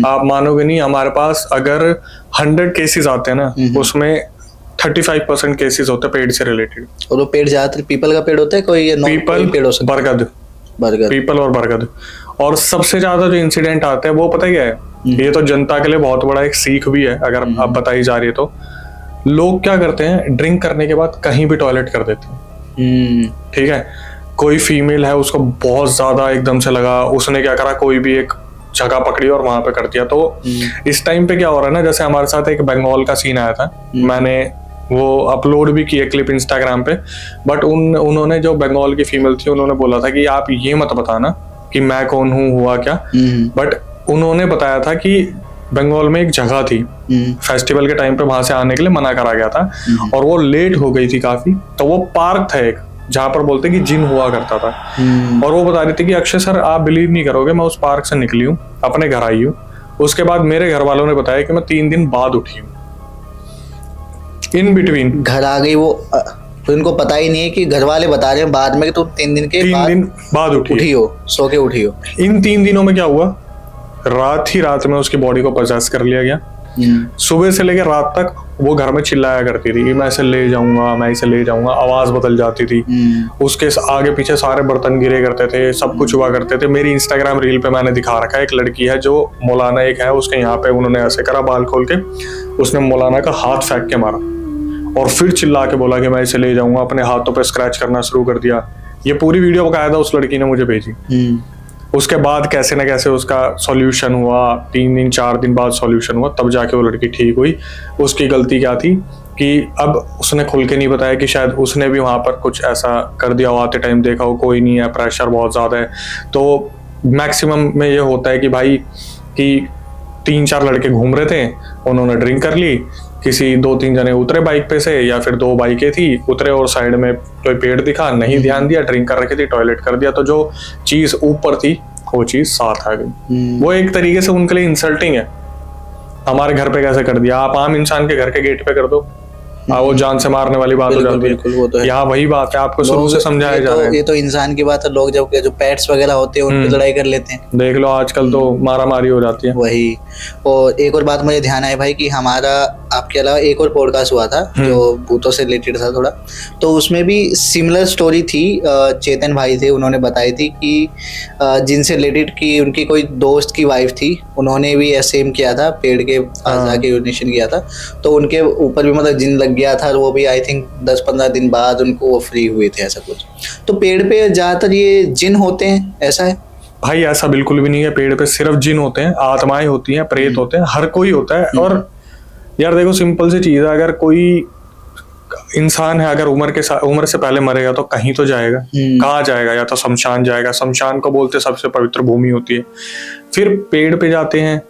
आप मानोगे नहीं, हमारे पास अगर 100 केसेस आते हैं ना, उसमें 35% केसेस होते हैं पेड़ से रिलेटेड। और वो पेड़ ज्यादातर पीपल का पेड़ होता है, कोई पीपल, पेड़ हो सकता है? बरगद, पीपल और बरगद। और सबसे ज्यादा जो इंसिडेंट आते हैं वो पता क्या है, ये तो जनता के लिए बहुत बड़ा एक सीख भी है अगर आप बताई जा रही है तो। लोग क्या करते हैं, ड्रिंक करने के बाद कहीं भी टॉयलेट कर देते हैं। ठीक है, कोई फीमेल है, उसको बहुत ज्यादा एकदम से लगा, उसने क्या करा, कोई भी एक जगह पकड़ी और वहां पे कर दिया। तो इस टाइम पे क्या हो रहा है ना, जैसे हमारे साथ एक बंगाल का सीन आया था, मैंने वो अपलोड भी किया क्लिप इंस्टाग्राम पे, बट उन्होंने जो बंगाल की फीमेल थी, उन्होंने बोला था कि आप ये मत बताना कि मैं कौन हूँ, हुआ क्या। बट उन्होंने बताया था कि बंगाल में एक जगह थी, फेस्टिवल के टाइम पे वहां से आने के लिए मना करा गया था, और वो लेट हो गई थी काफी। तो वो पार्क था एक, जहां पर बोलते कि जिन हुआ करता था। और वो बता रही थी कि अक्षय सर आप बिलीव नहीं करोगे, मैं उस पार्क से निकली हूँ, अपने घर आई हूँ, उसके बाद मेरे घर वालों ने बताया कि मैं 3 दिन बाद उठी हूँ। इन बिटवीन घर आ गई वो, तो इनको पता ही नहीं है कि घर वाले बता रहे हैं बाद में कि तुम 3 दिन बाद उठी हो, सो के उठी हो। इन 3 दिनों में क्या हुआ, रात में उसकी बॉडी को पजेस कर लिया गया। सुबह से लेकर रात तक वो घर में चिल्लाया करती थी कि मैं इसे ले जाऊंगा, मैं इसे ले जाऊंगा, आवाज बदल जाती थी। उसके आगे पीछे सारे बर्तन गिरे करते थे, सब कुछ हुआ करते थे। मेरी इंस्टाग्राम रील पे मैंने दिखा रखा है, एक लड़की है जो मौलाना एक है, उसके यहाँ पे उन्होंने ऐसे करा बाल खोल के, उसने मौलाना का हाथ फेंक के मारा और फिर चिल्ला के बोला कि मैं इसे ले जाऊंगा, अपने हाथों पे स्क्रैच करना शुरू कर दिया। ये पूरी वीडियो बकायदा उस लड़की ने मुझे भेजी। उसके बाद कैसे न कैसे उसका सॉल्यूशन हुआ, 3 दिन 4 दिन बाद सॉल्यूशन हुआ, तब जाके वो लड़की ठीक हुई। उसकी गलती क्या थी कि अब उसने खुल के नहीं बताया कि शायद उसने भी वहां पर कुछ ऐसा कर दिया हो, आते टाइम देखा हो कोई नहीं है, प्रेशर बहुत ज्यादा है। तो मैक्सिमम में ये होता है कि भाई कि 3-4 लड़के घूम रहे थे, उन्होंने ड्रिंक कर ली, किसी 2-3 जने उतरे बाइक पे से, या फिर 2 बाइकें थी, उतरे और साइड में कोई पेड़ दिखा, नहीं ध्यान दिया, ड्रिंक कर रखी थी, टॉयलेट कर दिया, तो जो चीज ऊपर थी वो चीज साथ आ गई। वो एक तरीके से उनके लिए इंसल्टिंग है। हमारे घर पे कैसे कर दिया, आप आम इंसान के घर के गेट पे कर दो, वो जान से मारने वाली बात हो जाती है। वो तो है। यहाँ वही बात है, आपको शुरू से समझाया जा रहा है। ये तो इंसान की बात है, लोग जब जो पेट्स वगैरह होते हैं उन पे लड़ाई कर लेते हैं, देख लो आजकल तो मारा मारी हो जाती है। वही। और एक और बात मुझे ध्यान आई भाई कि हमारा आपके अलावा एक और पॉडकास्ट हुआ था जो भूतों से रिलेटेड था थोड़ा, तो उसमें भी सिमिलर स्टोरी थी। चेतन भाई थे, उन्होंने बताई थी कि जिनसे रिलेटेड कि उनकी कोई दोस्त की वाइफ थी, उन्होंने भी सेम किया था, पेड़ के पास जाके यूरिनेशन किया था, तो उनके ऊपर भी मतलब जिन लग गया था। वो भी आई थिंक 10-15 दिन बाद उनको वो फ्री हुए थे, ऐसा कुछ। तो पेड़ पे ज्यादातर ये जिन होते हैं, ऐसा है भाई? ऐसा बिल्कुल भी नहीं है, पेड़ पे सिर्फ जिन होते हैं, आत्माएं होती हैं, प्रेत होते हैं, हर कोई होता है। और यार देखो सिंपल सी चीज है, अगर कोई इंसान है, अगर उम्र से पहले मरेगा तो कहीं तो जाएगा। कहाँ जाएगा? या तो शमशान जाएगा। शमशान को बोलते सबसे पवित्र भूमि होती है। फिर पेड़ पे जाते हैं,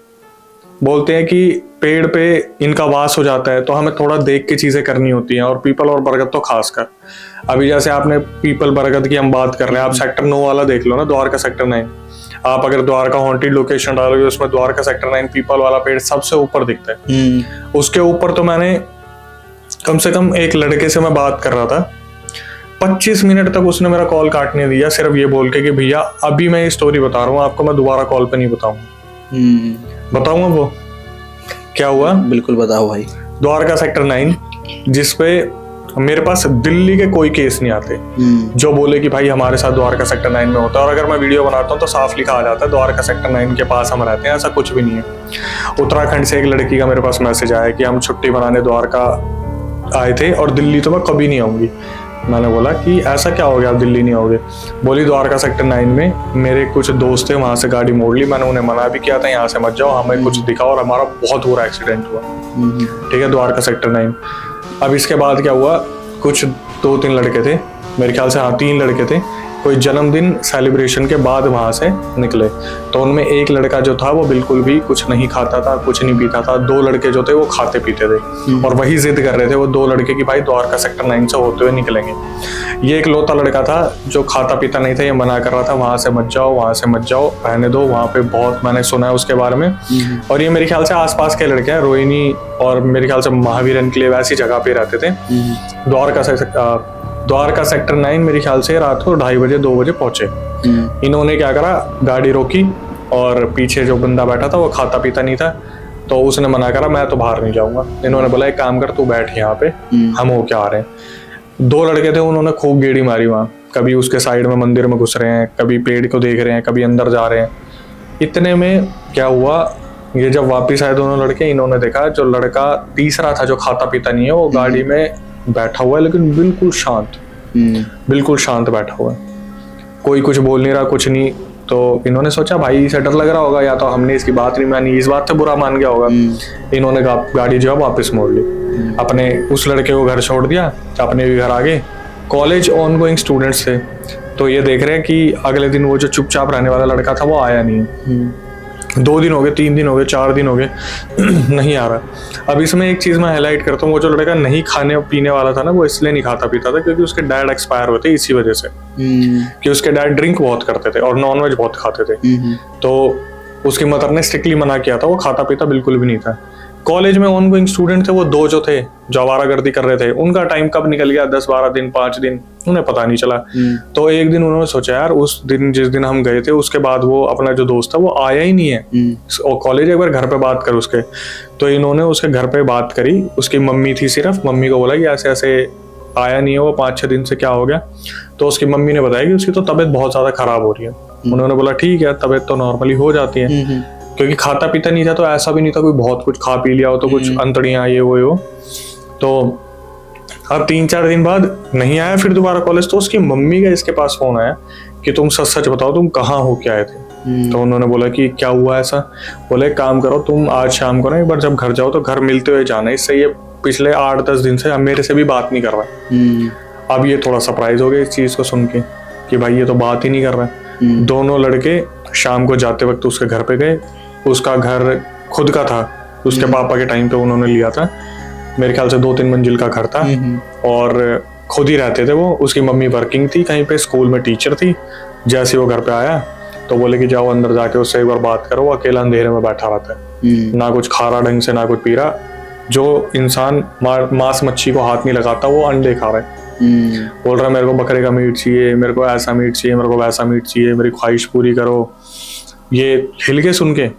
बोलते हैं कि पेड़ पे इनका वास हो जाता है, तो हमें थोड़ा देख के चीजें करनी होती हैं। और पीपल और बरगद तो खासकर, अभी जैसे आपने पीपल बरगद की हम बात कर रहे हैं, आप सेक्टर 9 वाला देख लो ना, द्वारका सेक्टर 9। आप अगर द्वारका हॉन्टेड लोकेशन डालोगे, उसमें द्वारका सेक्टर 9 पीपल वाला पेड़ सबसे ऊपर दिखता है। उसके ऊपर तो मैंने कम से कम एक लड़के से मैं बात कर रहा था, 25 मिनट तक उसने मेरा कॉल काटने दिया, सिर्फ ये बोल के कि भैया अभी मैं ये स्टोरी बता रहा हूँ आपको, मैं दोबारा कॉल पे नहीं बताऊंगा। बताऊंगा वो क्या हुआ? बिल्कुल बताओ भाई। द्वारका सेक्टर 9, जिसपे मेरे पास दिल्ली के कोई केस नहीं आते जो बोले कि भाई हमारे साथ द्वारका सेक्टर 9 में होता है। और अगर मैं वीडियो बनाता हूँ तो साफ लिखा आ जाता है द्वारका सेक्टर 9 के पास हम रहते हैं, ऐसा कुछ भी नहीं है। उत्तराखंड से एक लड़की का मेरे पास मैसेज आया कि हम छुट्टी मनाने द्वारका आए थे और दिल्ली तो मैं कभी नहीं आऊंगी। मैंने बोला कि ऐसा क्या हो गया, आप दिल्ली नहीं आओगे? बोली द्वारका सेक्टर 9 में मेरे कुछ दोस्त थे, वहां से गाड़ी मोड़ ली, मैंने उन्हें मना भी किया था यहाँ से मत जाओ, हमें कुछ दिखा और हमारा बहुत बुरा एक्सीडेंट हुआ। ठीक है, द्वारका सेक्टर 9। अब इसके बाद क्या हुआ, कुछ 2-3 लड़के थे, मेरे ख्याल से, हाँ 3 लड़के थे, कोई जन्मदिन सेलिब्रेशन के बाद वहां से निकले। तो उनमें एक लड़का जो था वो बिल्कुल भी कुछ नहीं खाता था, कुछ नहीं पीता था। 2 लड़के जो थे वो खाते पीते थे और वही जिद कर रहे थे वो 2 लड़के की भाई द्वारका सेक्टर 9 से होते हुए निकलेंगे। ये एक लौता लड़का था जो खाता पीता नहीं था, ये मना कर रहा था वहां से मत जाओ, वहां से मत जाओ, रहने दो, वहां पे बहुत मैंने सुना है उसके बारे में। और ये मेरे ख्याल से आसपास के लड़के हैं, रोहिणी और मेरे ख्याल से महावीर एनक्लेव वैसी जगह पे रहते थे। द्वारका सेक्टर 9 मेरे ख्याल से रात को 2:30 बजे 2 बजे पहुंचे। इन्होंने क्या करा, गाड़ी रोकी, और पीछे जो बंदा बैठा था वो खाता पीता नहीं था, तो उसने मना करा मैं तो बाहर नहीं जाऊंगा। इन्होंने बोला एक काम कर तू बैठ यहाँ पे, हम होके आ रहे हैं। 2 लड़के थे, उन्होंने खूब गेड़ी मारी वहां, कभी उसके साइड में मंदिर में घुस रहे हैं, कभी पेड़ को देख रहे हैं, कभी अंदर जा रहे हैं। इतने में क्या हुआ, ये जब वापिस आए दोनों लड़के, इन्होंने देखा जो लड़का तीसरा था जो खाता पीता नहीं है वो गाड़ी में बैठा हुआ है, लेकिन बिल्कुल शांत, बिल्कुल शांत बैठा हुआ है, कोई कुछ बोल नहीं रहा, कुछ नहीं। तो इन्होंने सोचा भाई इसे डर लग रहा होगा, या तो हमने इसकी बात नहीं मानी, इस बात से बुरा मान गया होगा। इन्होंने गाड़ी जो है वापस मोड़ ली, अपने उस लड़के को घर छोड़ दिया, अपने भी घर आ गए। कॉलेज ऑन गोइंग स्टूडेंट्स थे, तो ये देख रहे हैं कि अगले दिन वो जो चुपचाप रहने वाला लड़का था वो आया नहीं। 2 दिन हो गए, 3 दिन हो गए, 4 दिन हो गए, नहीं आ रहा। अब इसमें एक चीज मैं हाईलाइट करता हूँ, वो जो लड़का नहीं खाने पीने वाला था ना, वो इसलिए नहीं खाता पीता था क्योंकि उसके डैड एक्सपायर हुए थे, इसी वजह से कि उसके डैड ड्रिंक बहुत करते थे और नॉनवेज बहुत खाते थे। तो उसकी मदर ने स्ट्रिक्टली मना किया था, वो खाता पीता बिल्कुल भी नहीं था। कॉलेज में ऑन गोइंग स्टूडेंट थे वो 2 जो थे जो आवारागर्दी कर रहे थे, उनका टाइम कब निकल गया 10-12 दिन, 5 दिन, उन्हें पता नहीं चला। तो एक दिन उन्होंने सोचा यार उस दिन जिस दिन हम गए थे उसके बाद वो अपना जो दोस्त था वो आया ही नहीं है, और कॉलेज एक बार घर पे बात कर उसके। तो इन्होंने उसके घर पे बात करी, उसकी मम्मी थी सिर्फ, मम्मी को बोला कि ऐसे ऐसे आया नहीं है वो 5-6 दिन से, क्या हो गया। तो उसकी मम्मी ने बताया कि उसकी तो तबीयत बहुत ज्यादा खराब हो रही है। उन्होंने बोला ठीक है, तबीयत तो नॉर्मली हो जाती है, क्योंकि खाता पीता नहीं था, तो ऐसा भी नहीं था कोई बहुत कुछ खा पी लिया हो तो कुछ अंतड़ियां ये वो हो। तो अब 3-4 दिन बाद नहीं आया फिर दोबारा कॉलेज, तो उसकी मम्मी का इसके पास फोन आया कि तुम सच सच बताओ तुम कहाँ हो के आए थे। तो उन्होंने बोला कि क्या हुआ ऐसा। बोले काम करो तुम आज शाम को ना एक बार जब घर जाओ तो घर मिलते हुए जाना, इससे ये पिछले 8-10 दिन से मेरे से भी बात नहीं कर रहा। अब ये थोड़ा सरप्राइज हो गया इस चीज को सुन के कि भाई ये तो बात ही नहीं कर रहा। दोनों लड़के शाम को जाते वक्त उसके घर पे गए। उसका घर खुद का था, उसके पापा के टाइम पे उन्होंने लिया था, मेरे ख्याल से 2-3 मंजिल का घर था, और खुद ही रहते थे वो। उसकी मम्मी वर्किंग थी कहीं पे, स्कूल में टीचर थी। जैसे वो घर पे आया तो बोले कि जाओ अंदर जाके उससे एक बार बात करो, वो अकेला अंधेरे में बैठा रहता है, ना कुछ खा रहा ढंग से ना कुछ पी रहा। जो इंसान मांस मच्छी को हाथ नहीं लगाता वो अंडे खा रहा है। बोल रहा है मेरे को बकरे का मीट चाहिए, मेरे को ऐसा मीट चाहिए, मेरे को वैसा मीट चाहिए, मेरी ख्वाहिश पूरी करो। ये हिल के सुन के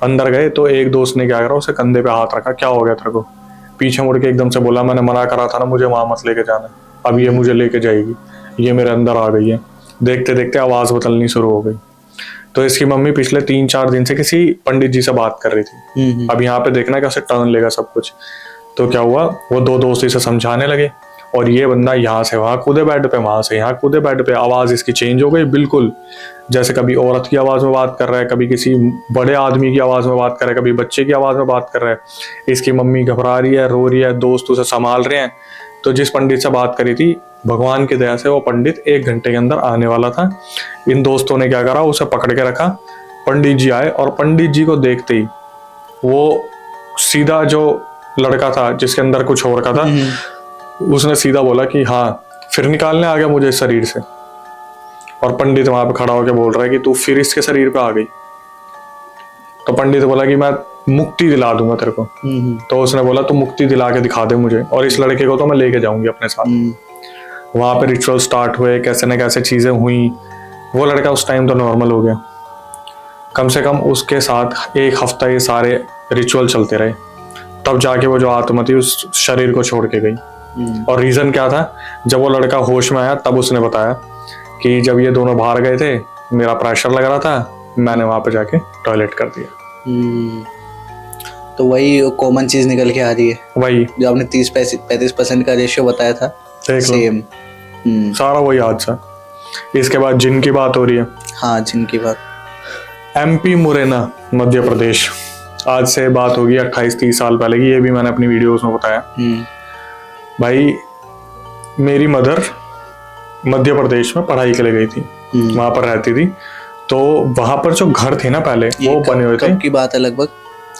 अंदर गए तो एक दोस्त ने क्या करा, उसे कंधे पे हाथ रखा, क्या हो गया तेरे को। पीछे मुड़ के एकदम से बोला मैंने मना करा था ना मुझे वहां मत लेके जाना, अब ये मुझे लेके जाएगी, ये मेरे अंदर आ गई है। देखते देखते आवाज बदलनी शुरू हो गई। तो इसकी मम्मी पिछले 3-4 दिन से किसी पंडित जी से बात कर रही थी। अब यहाँ पे देखना कैसे टर्न लेगा सब कुछ। तो क्या हुआ, वो 2 दोस्त इसे समझाने लगे और ये बंदा यहाँ से वहां कूदे बेड पे, वहां से यहाँ कूदे बेड पे। आवाज इसकी चेंज हो गई बिल्कुल, जैसे कभी औरत की आवाज में बात कर रहा है, कभी किसी बड़े आदमी की आवाज में बात कर रहा है, कभी बच्चे की आवाज में बात कर रहा है। इसकी मम्मी घबरा रही है, रो रही है, दोस्त उसे संभाल रहे हैं। तो जिस पंडित से बात करी थी, भगवान की दया से वो पंडित 1 घंटे के अंदर आने वाला था। इन दोस्तों ने क्या करा, उसे पकड़ के रखा। पंडित जी आए और पंडित जी को देखते ही वो सीधा जो लड़का था जिसके अंदर कुछ और का था, उसने सीधा बोला कि हाँ फिर निकालने आ गया मुझे इस शरीर से। और पंडित वहां पे खड़ा होकर बोल रहा है कि तू फिर इसके शरीर पे आ गई। तो पंडित बोला कि मैं मुक्ति दिला दूंगा तेरे को। तो उसने बोला तू मुक्ति दिला के दिखा दे मुझे, और इस लड़के को तो मैं लेके जाऊंगी अपने साथ। वहां पे रिचुअल स्टार्ट हुए, कैसे न कैसे चीजें हुई। वो लड़का उस टाइम तो नॉर्मल हो गया। कम से कम उसके साथ 1 हफ्ता ये सारे रिचुअल चलते रहे, तब जाके वो जो आत्मा थी उस शरीर को छोड़ के गई। और रीजन क्या था, जब वो लड़का होश में आया तब उसने बताया कि जब ये दोनों बाहर गए थे मेरा प्रेशर लग रहा था, मैंने वहां पे जाके टॉयलेट कर दिया। तो वही कॉमन चीज निकल के आ रही है, वही जो आपने 30-35% का रेशियो बताया था, सेम सारा वही हादसा। इसके बाद जिन की बात हो रही है। हाँ, जिन की बात। MP मुरैना मध्य प्रदेश, आज से बात होगी 28-30 साल पहले की, ये भी मैंने अपनी वीडियोस में बताया। भाई मेरी मदर मध्य प्रदेश में पढ़ाई के लिए गई थी, वहां पर रहती थी। तो वहां पर जो घर थे ना पहले वो बने हुए थे। कब की बात है लगभग?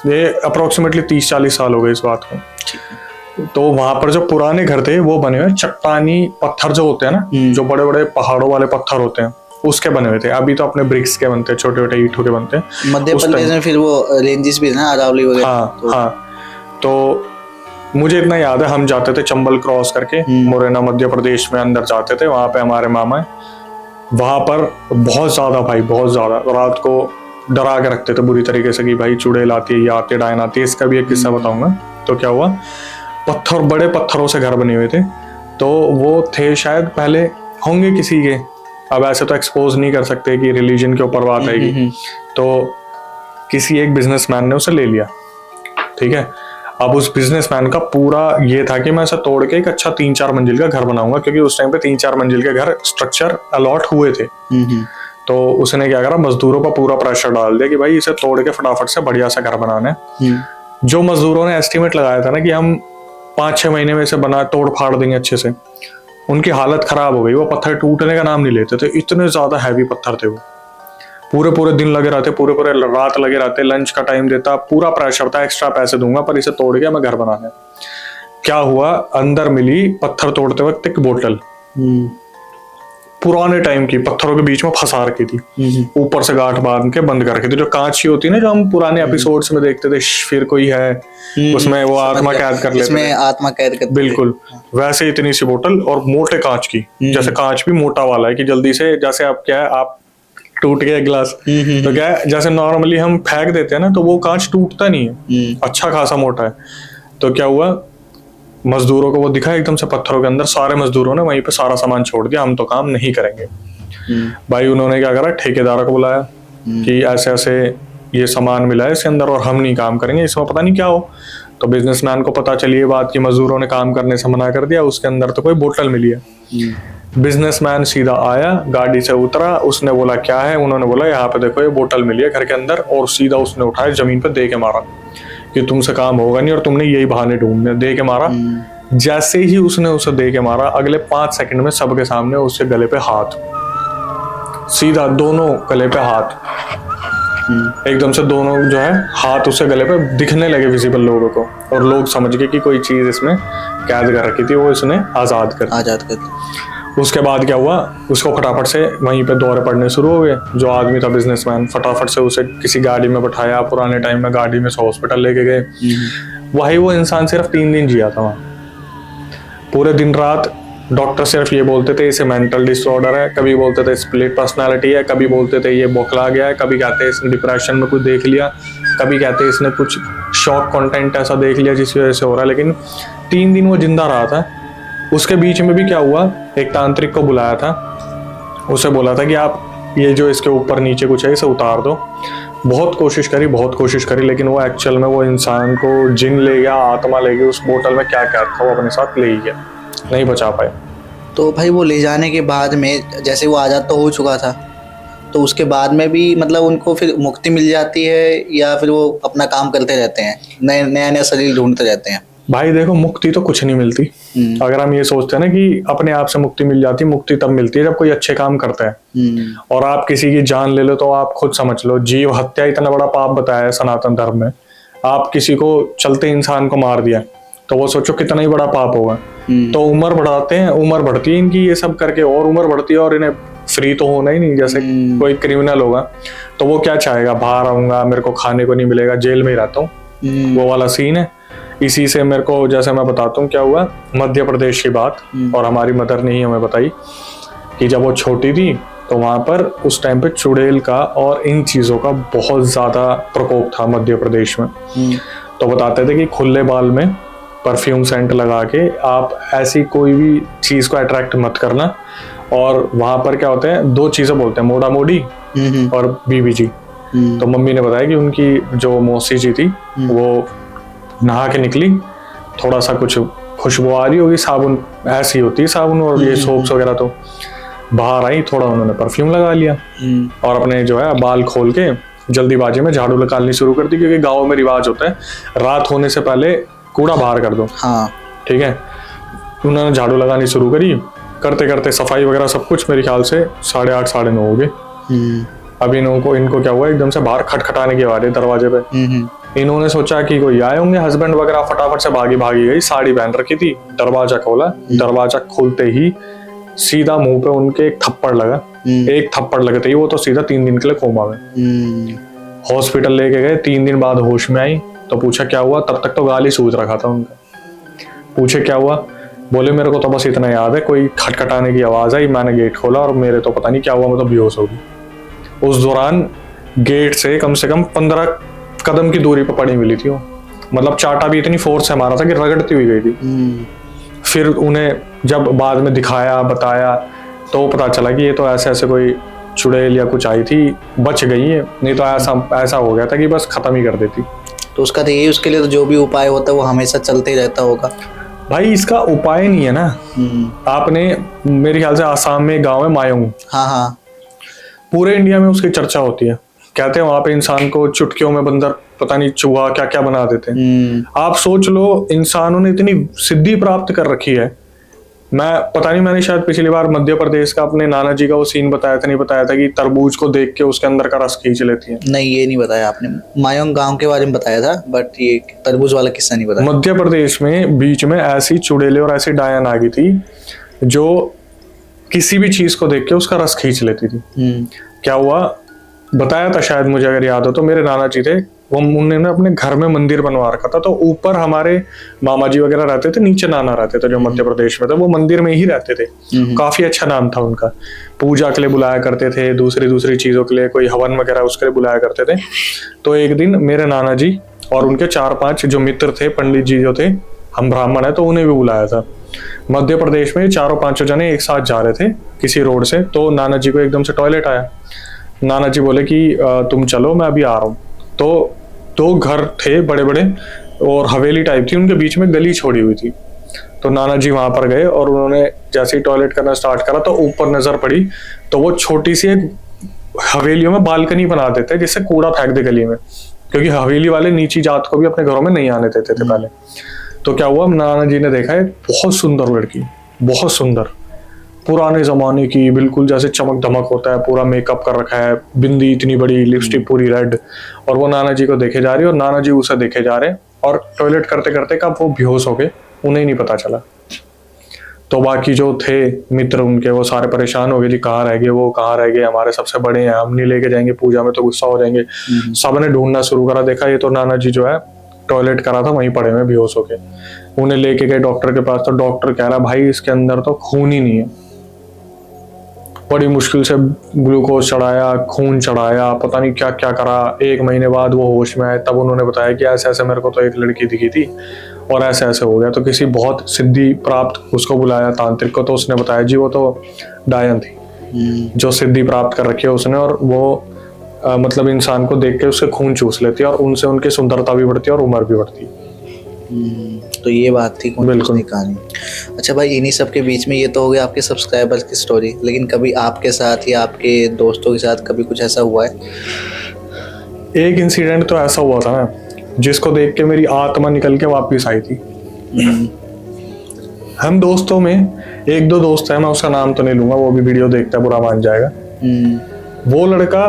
ये अप्रोक्सीमेटली 30-40 साल हो गए इस बात को। तो वहां पर जो पुराने घर थे वो बने हुए चट्टानी पत्थर जो होते हैं ना, जो बड़े बड़े पहाड़ों वाले पत्थर होते हैं उसके बने हुए थे। अभी तो अपने ब्रिक्स के बनते हैं, छोटे छोटे ईंटों के बनते हैं। मध्य प्रदेश में फिर वो रेंजेस भी ना, अरावली वगैरह। हाँ। तो मुझे इतना याद है हम जाते थे चंबल क्रॉस करके मुरैना मध्य प्रदेश में अंदर जाते थे। वहां पे हमारे मामा है, वहां पर बहुत ज्यादा भाई बहुत ज्यादा रात को डरा के रखते थे बुरी तरीके से कि भाई चुड़ैल आती है, ये आती है, डायन आती है। इसका भी एक किस्सा बताऊंगा। तो क्या हुआ, बड़े पत्थरों से घर बने हुए थे, तो वो थे शायद पहले होंगे किसी के, अब ऐसे तो एक्सपोज नहीं कर सकते कि रिलीजन के ऊपर बात आएगी, तो किसी एक बिजनेसमैन ने उसे ले लिया, ठीक है। अब उस बिजनेसमैन का पूरा ये था कि मैं इसे तोड़ के एक अच्छा 3-4 मंजिल का घर बनाऊंगा, क्योंकि उस टाइम पे 3-4 मंजिल के घर स्ट्रक्चर अलॉट हुए थे। तो उसने क्या करा, मजदूरों पर पूरा प्रेशर डाल दिया कि भाई इसे तोड़ के फटाफट से बढ़िया सा घर बनाना है। जो मजदूरों ने एस्टिमेट लगाया था ना कि हम 5-6 महीने में इसे बना तोड़ फाड़ देंगे अच्छे से, उनकी हालत खराब हो गई। वो पत्थर टूटने का नाम नहीं लेते थे, इतने ज्यादा हैवी पत्थर थे वो। पूरे दिन लगे रहते, पूरे रात लगे रहते, लंच का टाइम देता, पूरा प्रेशर था, एक्स्ट्रा पैसे दूंगा पर इसे तोड़ के मैं घर बनाना है। क्या हुआ, अंदर मिली पत्थर तोड़ते वक्त एक बोतल, पुराने टाइम की, पत्थरों के बीच में फंसा रखी थी, ऊपर से गांठ बांध के बंद करके थी, जो कांच की होती है ना, जो हम पुराने एपिसोड्स में देखते थे, फिर कोई है उसमें वो आत्मा कैद कर लेते, इसमें आत्मा कैद कर, बिल्कुल वैसे इतनी सी बोतल और मोटे कांच की, जैसे कांच भी मोटा वाला है कि जल्दी से, जैसे आप क्या है, आप टूट गया गिलास तो क्या है, जैसे नॉर्मली हम फेंक देते हैं ना, तो वो कांच टूटता नहीं है, अच्छा खासा मोटा है। तो क्या हुआ, मजदूरों को वो दिखा एकदम से पत्थरों के अंदर, सारे मजदूरों ने वहीं पे सारा सामान छोड़ दिया, हम तो काम नहीं करेंगे। भाई उन्होंने क्या करा, ठेकेदार को बुलाया कि ऐसे ऐसे ये सामान मिला है इसके अंदर और हम नहीं काम करेंगे, इसमें पता नहीं क्या हो। तो बिजनेसमैन को पता चली ये बात कि मजदूरों ने काम करने से मना कर दिया, उसके अंदर तो कोई बोतल मिली है। बिजनेसमैन सीधा आया, गाड़ी से उतरा, उसने बोला क्या है, उन्होंने बोला यहाँ पे देखो ये बोतल मिली है घर के अंदर, और सीधा उसने उठाया जमीन पे दे के मारा कि तुमसे काम होगा नहीं और तुमने यही बहाने ढूंढने, दे के मारा। जैसे ही उसने उसे दे के मारा, अगले 5 सेकंड में सबके सामने उसके गले पे हाथ, सीधा दोनों गले पे हाथ, एकदम से दोनों जो है हाथ उसके गले पे दिखने लगे विजिबल लोगों को, और लोग समझ गए कि कोई चीज इसमें कैद कर रखी थी, वो इसने आजाद कर। उसके बाद क्या हुआ, उसको फटाफट से वहीं पे दौरे पड़ने शुरू हो गए। जो आदमी था बिजनेसमैन, फटाफट से उसे किसी गाड़ी में बैठाया, पुराने टाइम में गाड़ी में से हॉस्पिटल लेके गए। वही वो इंसान सिर्फ 3 दिन जिया था वहाँ। पूरे दिन रात डॉक्टर सिर्फ ये बोलते थे इसे मेंटल डिसऑर्डर है, कभी बोलते थे स्प्लिट पर्सनालिटी है, कभी बोलते थे ये बौखला गया है, कभी कहते इसने डिप्रेशन में कुछ देख लिया, कभी कहते इसने कुछ शॉक कंटेंट ऐसा देख लिया जिसकी वजह से हो रहा है। लेकिन 3 दिन वो जिंदा रहा था। उसके बीच में भी क्या हुआ, एक तांत्रिक को बुलाया था, उसे बोला था कि आप ये जो इसके ऊपर नीचे कुछ है इसे उतार दो। बहुत कोशिश करी, लेकिन वो एक्चुअल में वो इंसान को जिन ले गया, आत्मा ले गई, उस बोतल में क्या क्या था वो अपने साथ ले ही गया, नहीं बचा पाए। तो भाई वो ले जाने के बाद में जैसे वो आज़ाद तो हो चुका था, तो उसके बाद में भी मतलब उनको फिर मुक्ति मिल जाती है या फिर वो अपना काम करते रहते हैं, नया शरीर ढूंढते रहते हैं? भाई देखो, मुक्ति तो कुछ नहीं मिलती। अगर हम ये सोचते हैं ना कि अपने आप से मुक्ति मिल जाती, मुक्ति तब मिलती है जब कोई अच्छे काम करता है। और आप किसी की जान ले लो तो आप खुद समझ लो, जीव हत्या इतना बड़ा पाप बताया है सनातन धर्म में। आप किसी को चलते इंसान को मार दिया तो वो सोचो कितना ही बड़ा पाप होगा। तो उम्र बढ़ाते हैं, उम्र बढ़ती है इनकी ये सब करके, और उम्र बढ़ती है, और इन्हें फ्री तो होना ही नहीं। जैसे कोई क्रिमिनल होगा तो वो क्या चाहेगा, बाहर आऊंगा, मेरे को खाने को नहीं मिलेगा, जेल में ही रहता हूँ, वो वाला सीन है। इसी से मेरे को, जैसे मैं बताता हूँ क्या हुआ, मध्य प्रदेश की बात, और हमारी मदर ने ही हमें बताई कि जब वो छोटी थी तो वहां पर उस टाइम पे चुड़ैल का और इन चीजों का बहुत ज्यादा प्रकोप था मध्य प्रदेश में। तो बताते थे कि खुले बाल में परफ्यूम सेंट लगा के आप ऐसी कोई भी चीज को अट्रैक्ट मत करना। और वहां पर क्या होते हैं, 2 चीजें बोलते हैं, मोड़ा मोड़ी और बीबी जी। तो मम्मी ने बताया कि उनकी जो मौसी जी थी वो नहा के निकली, थोड़ा सा कुछ खुशबू आ रही होगी, साबुन ऐसी होती है साबुन और ये सोप्स वगैरह, तो बाहर आई, थोड़ा उन्होंने परफ्यूम लगा लिया और अपने जो है बाल खोल के जल्दीबाजी में झाड़ू निकालनी शुरू कर दी, क्योंकि गाँव में रिवाज होता है रात होने से पहले कूड़ा बाहर कर दो। हाँ ठीक है। उन्होंने झाड़ू लगानी शुरू करी, करते करते सफाई वगैरह सब कुछ मेरे ख्याल से 8:30 9:30 हो गए। अब इनको क्या हुआ, एकदम से बाहर खटखटाने की आवाज है दरवाजे पे। इन्होंने सोचा कि कोई आए होंगे हस्बैंड वगैरह, फटाफट से भागी गई, साड़ी पहन रखी थी, दरवाजा खोला, दरवाजा खोलते ही सीधा मुंह पे उनके एक थप्पड़ लगा। एक थप्पड़ लगते ही वो तो सीधा 3 दिन के लिए कोमा में। हॉस्पिटल लेके गए, 3 दिन बाद होश में आई तो पूछा क्या हुआ, तब तक तो गाली सूझ रखा था उनका। पूछे क्या हुआ, बोले मेरे को तो बस इतना याद है, कोई खटखटाने की आवाज आई, मैंने गेट खोला और मेरे तो पता नहीं क्या हुआ, मैं तो बेहोश हो गई। उस दौरान गेट से कम 15 कदम की दूरी पर पड़ी मिली थी वो। मतलब चाटा भी इतनी फोर्स से मारा था कि रगड़ती हुई गई थी। फिर उन्हें जब बाद में दिखाया बताया तो पता चला कि ये तो ऐसे ऐसे कोई चुड़ैल या कुछ आई थी, बच गई है, नहीं तो ऐसा हो गया था कि बस खत्म ही कर देती। तो उसका तो यही, उसके लिए तो जो भी उपाय होता है वो हमेशा चलते ही रहता होगा भाई। इसका उपाय नहीं है ना। आपने मेरे ख्याल से आसाम में एक गाँव है मायोंग, हाँ हाँ, पूरे इंडिया में उसकी चर्चा होती है। कहते हैं वहां पे इंसान को चुटकियों में बंदर पता नहीं चूहा क्या क्या बना देते हैं। आप सोच लो, इंसानों ने इतनी सिद्धि प्राप्त कर रखी है। मैं पता नहीं, मैंने शायद पिछली बार मध्य प्रदेश का अपने नाना जी का वो सीन बताया था, नहीं बताया था कि तरबूज को देख के उसके अंदर का रस खींच लेती है। नहीं, ये नहीं बताया आपने। मायोंग गांव के बारे में बताया था, बट ये तरबूज वाला किस्सा नहीं बताया। मध्य प्रदेश में बीच में ऐसी चुड़ैलें और ऐसी डायन आ गई थी जो किसी भी चीज को देख के उसका रस खींच लेती थी। क्या हुआ बताया था शायद, मुझे अगर याद हो तो, मेरे नाना जी थे, वो उन्होंने अपने घर में मंदिर बनवा रखा था। तो ऊपर हमारे मामा जी वगैरह रहते थे, नीचे नाना रहते थे जो मध्य प्रदेश में थे, वो मंदिर में ही रहते थे। काफी अच्छा नाम था उनका। पूजा के लिए बुलाया करते थे, दूसरी चीजों के लिए, कोई हवन वगैरह उसके लिए बुलाया करते थे। तो एक दिन मेरे नाना जी और उनके 4-5 जो मित्र थे, पंडित जी जो थे, हम ब्राह्मण है तो उन्हें भी बुलाया था। मध्य प्रदेश में 4-5 जने एक साथ जा रहे थे किसी रोड से। तो नाना जी को एकदम से टॉयलेट आया। नाना जी बोले कि तुम चलो, मैं अभी आ रहा हूँ। तो 2 घर थे बड़े बड़े और हवेली टाइप थी, उनके बीच में गली छोड़ी हुई थी। तो नाना जी वहां पर गए और उन्होंने जैसे ही टॉयलेट करना स्टार्ट करा तो ऊपर नजर पड़ी, तो वो छोटी सी एक हवेलियों में बालकनी बना देते जिससे कूड़ा फेंक दे गली में, क्योंकि हवेली वाले नीची जात को भी अपने घरों में नहीं आने देते थे पहले। तो क्या हुआ, नाना जी ने देखा एक बहुत सुंदर लड़की, बहुत सुंदर, पुराने जमाने की, बिल्कुल जैसे चमक धमक होता है, पूरा मेकअप कर रखा है, बिंदी इतनी बड़ी, लिपस्टिक पूरी रेड, और वो नाना जी को देखे जा रही है और नाना जी उसे देखे जा रहे हैं। और टॉयलेट करते करते कब वो बेहोश हो गए उन्हें नहीं पता चला। तो बाकी जो थे मित्र उनके, वो सारे परेशान हो गए, जी कहाँ रह गए, वो कहाँ रह गए, हमारे सबसे बड़े हैं, हम नहीं लेके जाएंगे पूजा में तो गुस्सा हो जाएंगे। सबने ढूंढना शुरू करा, देखा ये तो नाना जी जो है टॉयलेट करा था वहीं पड़े हुए बेहोश हो गए। उन्हें लेके गए डॉक्टर के पास, तो डॉक्टर कह रहा भाई इसके अंदर तो खून ही नहीं है। बड़ी मुश्किल से ग्लूकोज चढ़ाया, खून चढ़ाया, पता नहीं क्या क्या करा। 1 महीने बाद वो होश में आए, तब उन्होंने बताया कि ऐसे ऐसे मेरे को तो एक लड़की दिखी थी और ऐसे ऐसे हो गया। तो किसी बहुत सिद्धि प्राप्त उसको बुलाया तांत्रिक को, तो उसने बताया जी वो तो डायन थी जो सिद्धि प्राप्त कर रखी है उसने, और वो मतलब इंसान को देख के उससे खून चूस लेती है और उनसे उनकी सुंदरता भी बढ़ती है और उम्र भी बढ़ती है। तो ये बात थी बिल्कुल कहानी। अच्छा भाई, इन्हीं सब के बीच में ये तो हो गया आपके सब्सक्राइबर्स की स्टोरी, लेकिन कभी आपके साथ या आपके दोस्तों के साथ कभी कुछ ऐसा हुआ है? एक इंसिडेंट तो ऐसा हुआ था ना, जिसको देख के मेरी आत्मा निकल के वापस आई थी। हम दोस्तों में 1-2 दोस्त है, मैं उसका नाम तो नहीं लूंगा, वो भी वीडियो देखता है, बुरा मान जाएगा। वो लड़का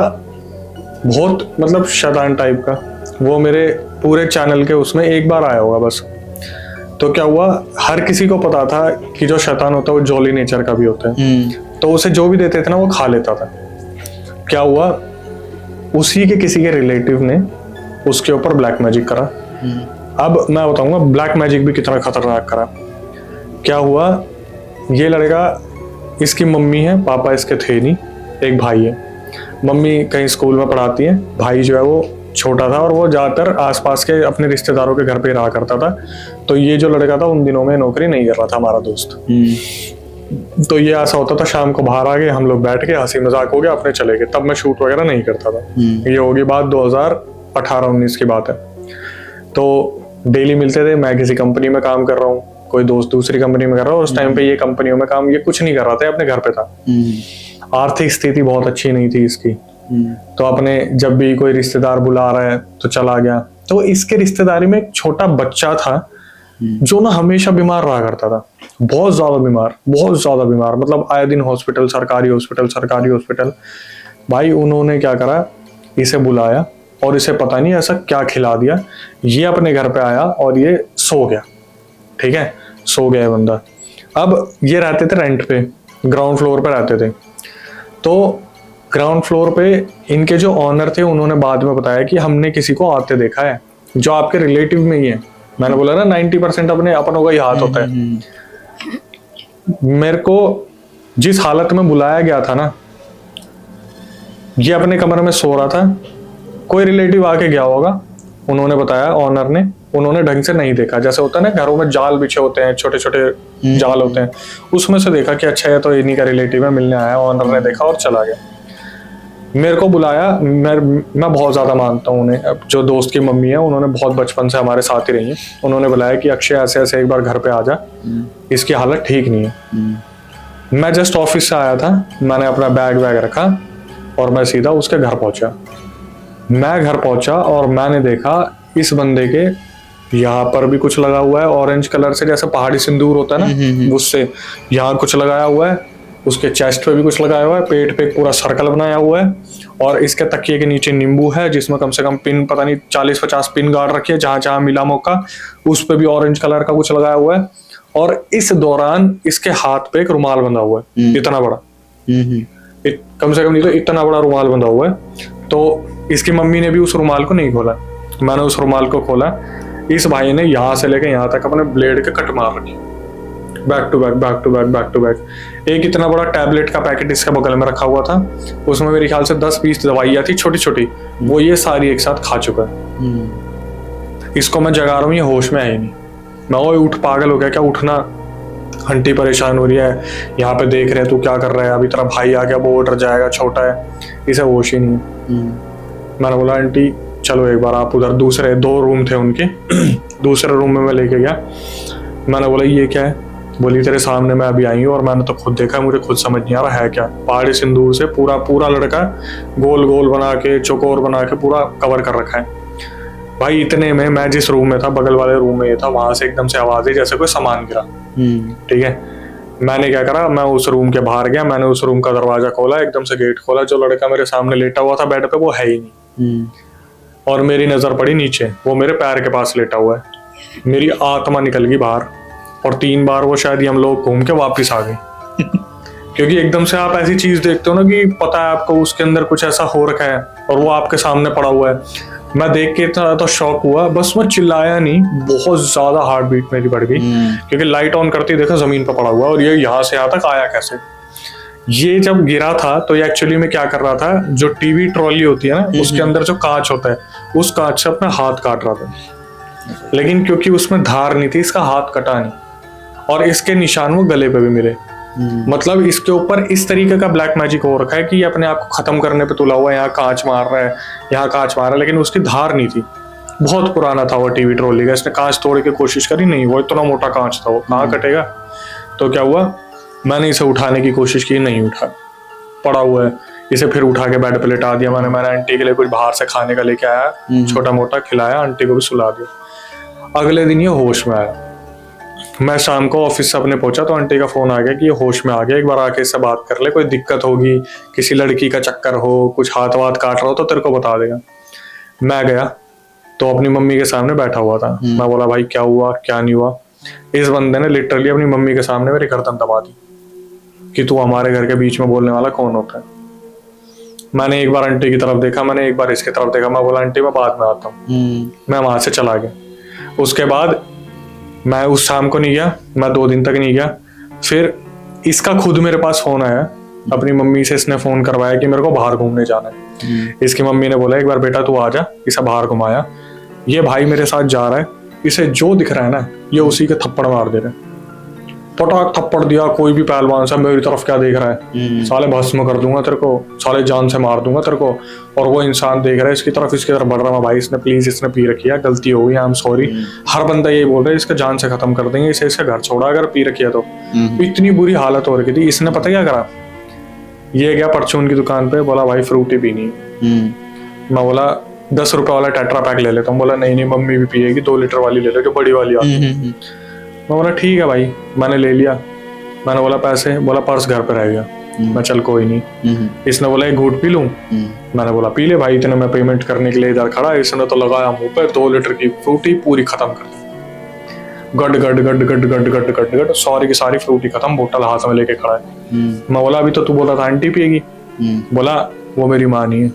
बहुत मतलब शैतान टाइप का, वो मेरे पूरे चैनल के उसमें एक बार आया होगा बस। तो क्या हुआ, हर किसी को पता था कि जो शैतान होता है वो जॉली नेचर का भी होता है। तो उसे जो भी देते थे ना वो खा लेता था। क्या हुआ, उसी के किसी के रिलेटिव ने उसके ऊपर ब्लैक मैजिक करा। अब मैं बताऊंगा ब्लैक मैजिक भी कितना खतरनाक करा। क्या हुआ, ये लड़का, इसकी मम्मी है, पापा इसके थे नहीं, एक भाई है। मम्मी कहीं स्कूल में पढ़ाती है, भाई जो है वो छोटा था और वो ज्यादातर आसपास के अपने रिश्तेदारों के घर पे रहा करता था। तो ये जो लड़का था उन दिनों में नौकरी नहीं कर रहा था, हमारा दोस्त। तो ये ऐसा होता था, शाम को बाहर आ गए, हम लोग बैठ के हंसी मजाक हो गया, अपने चले गए। तब मैं शूट वगैरह नहीं करता था। ये होगी बात 2018-19 की बात है। तो डेली मिलते थे, मैं किसी कंपनी में काम कर रहा हूँ, कोई दोस्त दूसरी कंपनी में कर रहा है। उस टाइम पे ये कंपनियों में काम ये कुछ नहीं कर रहा था, अपने घर पे था। आर्थिक स्थिति बहुत अच्छी नहीं थी इसकी। तो अपने जब भी कोई रिश्तेदार बुला रहा है तो चला गया। तो इसके रिश्तेदारी में एक छोटा बच्चा था जो ना हमेशा बीमार रहा करता था, बहुत ज्यादा बीमार, मतलब आए दिन हॉस्पिटल, सरकारी हॉस्पिटल। भाई उन्होंने क्या करा, इसे बुलाया और इसे पता नहीं ऐसा क्या खिला दिया, ये अपने घर पे आया और ये सो गया। ठीक है, सो गया बंदा। अब ये रहते थे रेंट पे, ग्राउंड फ्लोर पे रहते थे। तो ग्राउंड फ्लोर पे इनके जो ऑनर थे उन्होंने बाद में बताया कि हमने किसी को आते देखा है जो आपके रिलेटिव में ही है। मैंने बोला ना 90% अपनों का ही हाथ होता है। मेरे को जिस हालत में बुलाया गया था ना, ये अपने कमरे में सो रहा था, कोई रिलेटिव आके गया होगा, उन्होंने बताया ऑनर ने, उन्होंने ढंग से नहीं देखा, जैसे होता है ना घरों में जाल बिछे होते हैं, छोटे छोटे जाल होते हैं, उसमें से देखा कि अच्छा है तो इन्हीं का रिलेटिव है, मिलने आया। ऑनर ने देखा और चला गया। मेरे को बुलाया, मैं बहुत ज्यादा मानता हूँ उन्हें, अब जो दोस्त की मम्मी है उन्होंने बहुत बचपन से हमारे साथ ही रही है, उन्होंने बुलाया कि अक्षय ऐसे ऐसे एक बार घर पे आ जा, इसकी हालत ठीक नहीं है। मैं जस्ट ऑफिस से आया था, मैंने अपना बैग वैग रखा और मैं सीधा उसके घर पहुंचा। मैं घर पहुंचा और मैंने देखा इस बंदे के यहाँ पर भी कुछ लगा हुआ है ऑरेंज कलर से, जैसे पहाड़ी सिंदूर होता है ना, उससे यहाँ कुछ लगाया हुआ है, उसके चेस्ट पे भी कुछ लगाया हुआ है, पेट पे पूरा सर्कल बनाया हुआ है, और इसके तकिए के नीचे नींबू है जिसमें कम से कम पिन, पता नहीं 40-50 पिन गाड़ रखी है, जहां जहां मिला मौका उस पे भी ऑरेंज कलर का कुछ लगाया हुआ है। और इस दौरान इसके हाथ पे एक रुमाल बंधा हुआ है, इतना बड़ा, कम से कम नहीं तो इतना बड़ा रुमाल बंधा हुआ है। तो इसकी मम्मी ने भी उस रुमाल को नहीं खोला, मैंने उस रुमाल को खोला। इस भाई ने यहाँ से लेकर यहाँ तक अपने ब्लेड के कट मार रखी, back to back back to back back to back. एक इतना बड़ा टैबलेट का पैकेट इसके बगल में रखा हुआ था, उसमें मेरे ख्याल से 10-20 दवाइयाँ थी छोटी छोटी, वो ये सारी एक साथ खा चुका है। इसको मैं जगा रहा हूँ, ये होश में है ही नहीं। मैं वो उठ, पागल हो गया क्या, उठना। आंटी परेशान हो रही है, यहाँ पे देख रहे तू क्या कर रहा है, अभी तेरा भाई आ गया, वो डर जाएगा, छोटा है, इसे होश ही नहीं है। मैंने बोला आंटी चलो एक बार आप उधर, दूसरे 2 रूम थे उनके, दूसरे रूम में मैं लेके गया। मैंने बोला ये क्या है, बोली तेरे सामने मैं अभी आई हूँ और मैंने तो खुद देखा, मुझे खुद समझ नहीं आ रहा है क्या। पहाड़ी सिंदूर से पूरा पूरा लड़का गोल गोल बना के, चौकोर बना के पूरा कवर कर रखा है। भाई इतने में मैं जिस रूम में था, बगल वाले रूम में ये था, वहां से एकदम से आवाज आई जैसे कोई सामान गिरा। ठीक है, मैंने क्या करा, मैं उस रूम के बाहर गया, मैंने उस रूम का दरवाजा खोला, एकदम से गेट खोला, जो लड़का मेरे सामने लेटा हुआ था बेड पे वो है ही नहीं। और मेरी नजर पड़ी नीचे, वो मेरे पैर के पास लेटा हुआ है। मेरी आत्मा निकल गई बाहर, और 3 बार वो शायद हम लोग घूम के वापिस आ गए। क्योंकि एकदम से आप ऐसी चीज देखते हो ना कि पता है आपको उसके अंदर कुछ ऐसा हो रखा है और वो आपके सामने पड़ा हुआ है। मैं देख के इतना तो शॉक हुआ, बस मैं चिल्लाया नहीं, बहुत ज्यादा हार्ट बीट मेरी बढ़ गई, क्योंकि लाइट ऑन करती देखा जमीन पर पड़ा हुआ, और ये यहाँ से यहाँ तक आया कैसे। ये जब गिरा था तो ये एक्चुअली में क्या कर रहा था, जो टीवी ट्रॉली होती है ना, उसके अंदर जो कांच होता है, उस कांच से अपना हाथ काट रहा था, लेकिन क्योंकि उसमें धार नहीं थी, इसका हाथ कटा नहीं, और इसके निशान वो गले पे भी मिले। मतलब इसके ऊपर इस तरीके का ब्लैक मैजिक हो रखा है कि ये अपने आप को खत्म करने पे तुला हुआ है, यहाँ कांच मार रहा है, यहाँ कांच मार रहा है, लेकिन उसकी धार नहीं थी। बहुत पुराना था वो टीवी ट्रॉली का, इसने कांच तोड़ने की कोशिश करी, नहीं, वो इतना मोटा कांच था, वो कहाँ कटेगा। तो क्या हुआ, मैंने इसे उठाने की कोशिश की, नहीं उठा, पड़ा हुआ है। इसे फिर उठा के बेड पे लेटा दिया मैंने आंटी के लिए कुछ बाहर से खाने का लेके आया, छोटा मोटा खिलाया, आंटी को भी सुला दिया। अगले दिन ये होश में आया। मैं शाम को ऑफिस से अपने पहुंचा तो आंटी का फोन आ गया कि ये होश में आ गया, एक बार आके इससे बात कर ले, कोई दिक्कत होगी, किसी लड़की का चक्कर हो, कुछ हाथ वाथ काट रहा हो तो तेरे को बता देगा। मैं गया तो अपनी मम्मी के सामने बैठा हुआ था। मैं बोला भाई क्या हुआ क्या नहीं हुआ। इस बंदे ने लिटरली अपनी मम्मी के सामने मेरी गर्दन दबा दी कि तू हमारे घर के बीच में बोलने वाला कौन होता है। मैंने एक बार आंटी की तरफ देखा, मैंने एक बार इसकी तरफ देखा, मैं बोला आंटी मैं बाद में आता हूँ। मैं वहां से चला गया। उसके बाद मैं उस शाम को नहीं गया, मैं 2 दिन तक नहीं गया। फिर इसका खुद मेरे पास फोन आया, अपनी मम्मी से इसने फोन करवाया कि मेरे को बाहर घूमने जाना है। इसकी मम्मी ने बोला एक बार बेटा तू आ जा, इसे बाहर घुमाया। ये भाई मेरे साथ जा रहा है, इसे जो दिख रहा है ना ये उसी के थप्पड़ मार दे रहे हैं। पटाक थप्पड़ दिया, कोई भी पहलवान सा मेरी तरफ क्या देख रहा है, साले भस्म कर दूंगा तेरे को, साले जान से मार दूंगा तेरे को। और वो इंसान देख रहा है इसकी तरफ बढ़ रहा है, भाई इसने प्लीज, इसने पी रखी है, गलती हो गई, आई एम सॉरी। हर बंदा ये बोल रहा है इसका जान से खत्म कर देंगे, इसे इसका घर छोड़ा अगर पी रखी है तो। इतनी बुरी हालत हो रही थी। इसने पता क्या करा, ये गया परचून की दुकान पे, बोला भाई फ्रूटी पीनी है। मैं बोला 10 रुपए वाला टेट्रा पैक ले लेता हूँ। बोला नहीं मम्मी भी पिएगी, 2 लीटर वाली ले लो जो बड़ी वाली आती है। मैं बोला ठीक है भाई, मैंने ले लिया। मैंने बोला पैसे, बोला पर्स घर पे रह गया। मैं चल कोई नहीं। इसने बोला एक घूंट पी लूं। मैंने बोला पी ले भाई, इतने में पेमेंट करने के लिए इधर खड़ा। इसने तो लगाया मुंह पे, 2 लीटर की फ्रूटी पूरी खत्म कर दी। गड गड गड गड गड गड गड गड सारी की सारी फ्रूटी खत्म, बोतल हाथ में लेके खड़ा है। मैं बोला अभी तो तू बोला था आंटी पिएगी। बोला वो मेरी माँ नहीं है,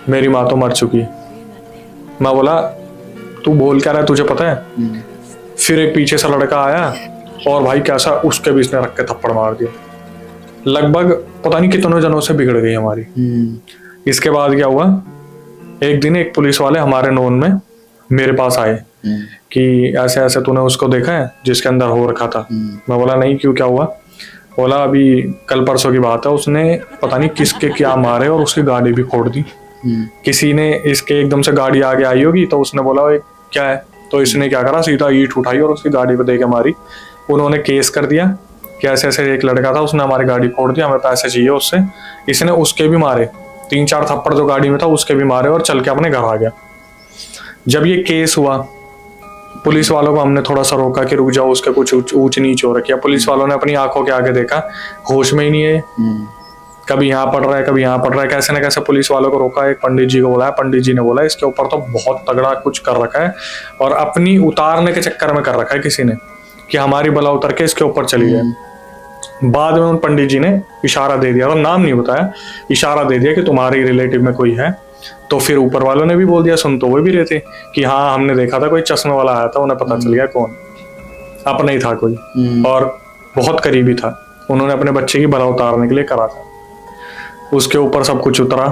मेरी माँ तो मर चुकी है। मैं बोला तू बोल क्या रहा है, तुझे पता है। फिर एक पीछे से लड़का आया और भाई कैसा उसके भी इसने रख के थप्पड़ मार दिया। लगभग पता नहीं कितनों जनों से बिगड़ गई हमारी। इसके बाद क्या हुआ, एक दिन एक पुलिस वाले हमारे नोन में मेरे पास आए कि ऐसे ऐसे तूने उसको देखा है जिसके अंदर हो रखा था। मैं बोला नहीं, क्यों, क्या हुआ? बोला अभी कल परसों की बात है, उसने पता नहीं किसके क्या मारे और उसकी गाड़ी भी फोड़ दी। किसी ने इसके एकदम से गाड़ी आगे आई होगी तो उसने बोला क्या है, तो इसने क्या करा, सीधा ईंट उठाई और उसकी गाड़ी पे दे के मारी। उन्होंने केस कर दिया कि ऐसे ऐसे एक लड़का था, उसने हमारी गाड़ी फोड़ दी, हमें पैसे चाहिए उससे। इसने उसके भी मारे, 3-4 थप्पड़ जो गाड़ी में था उसके भी मारे और चल के अपने घर आ गया। जब ये केस हुआ, पुलिस वालों को हमने थोड़ा सा रोका कि रुक जाओ, उसके कुछ ऊंच नीच हो रखी है। पुलिस वालों ने अपनी आंखों के आगे देखा, होश में ही नहीं है, कभी यहाँ पड़ रहा है कभी यहाँ पड़ रहा है। कैसे ना कैसे पुलिस वालों को रोका, एक पंडित जी को बुलाया, पंडित जी ने बोला इसके ऊपर तो बहुत तगड़ा कुछ कर रखा है और अपनी उतारने के चक्कर में कर रखा है किसी ने, कि हमारी बला उतर के इसके ऊपर चली गई। बाद में उन पंडित जी ने इशारा दे दिया, और नाम नहीं बताया, इशारा दे दिया कि तुम्हारे रिलेटिव में कोई है। तो फिर ऊपर वालों ने भी बोल दिया, सुन तो वो भी रहे थे कि हाँ हमने देखा था, कोई चश्मे वाला आया था, उन्हें पता चल गया कौन, अपना ही था कोई और बहुत करीबी था। उन्होंने अपने बच्चे की बला उतारने के लिए करा था, उसके ऊपर सब कुछ उतरा।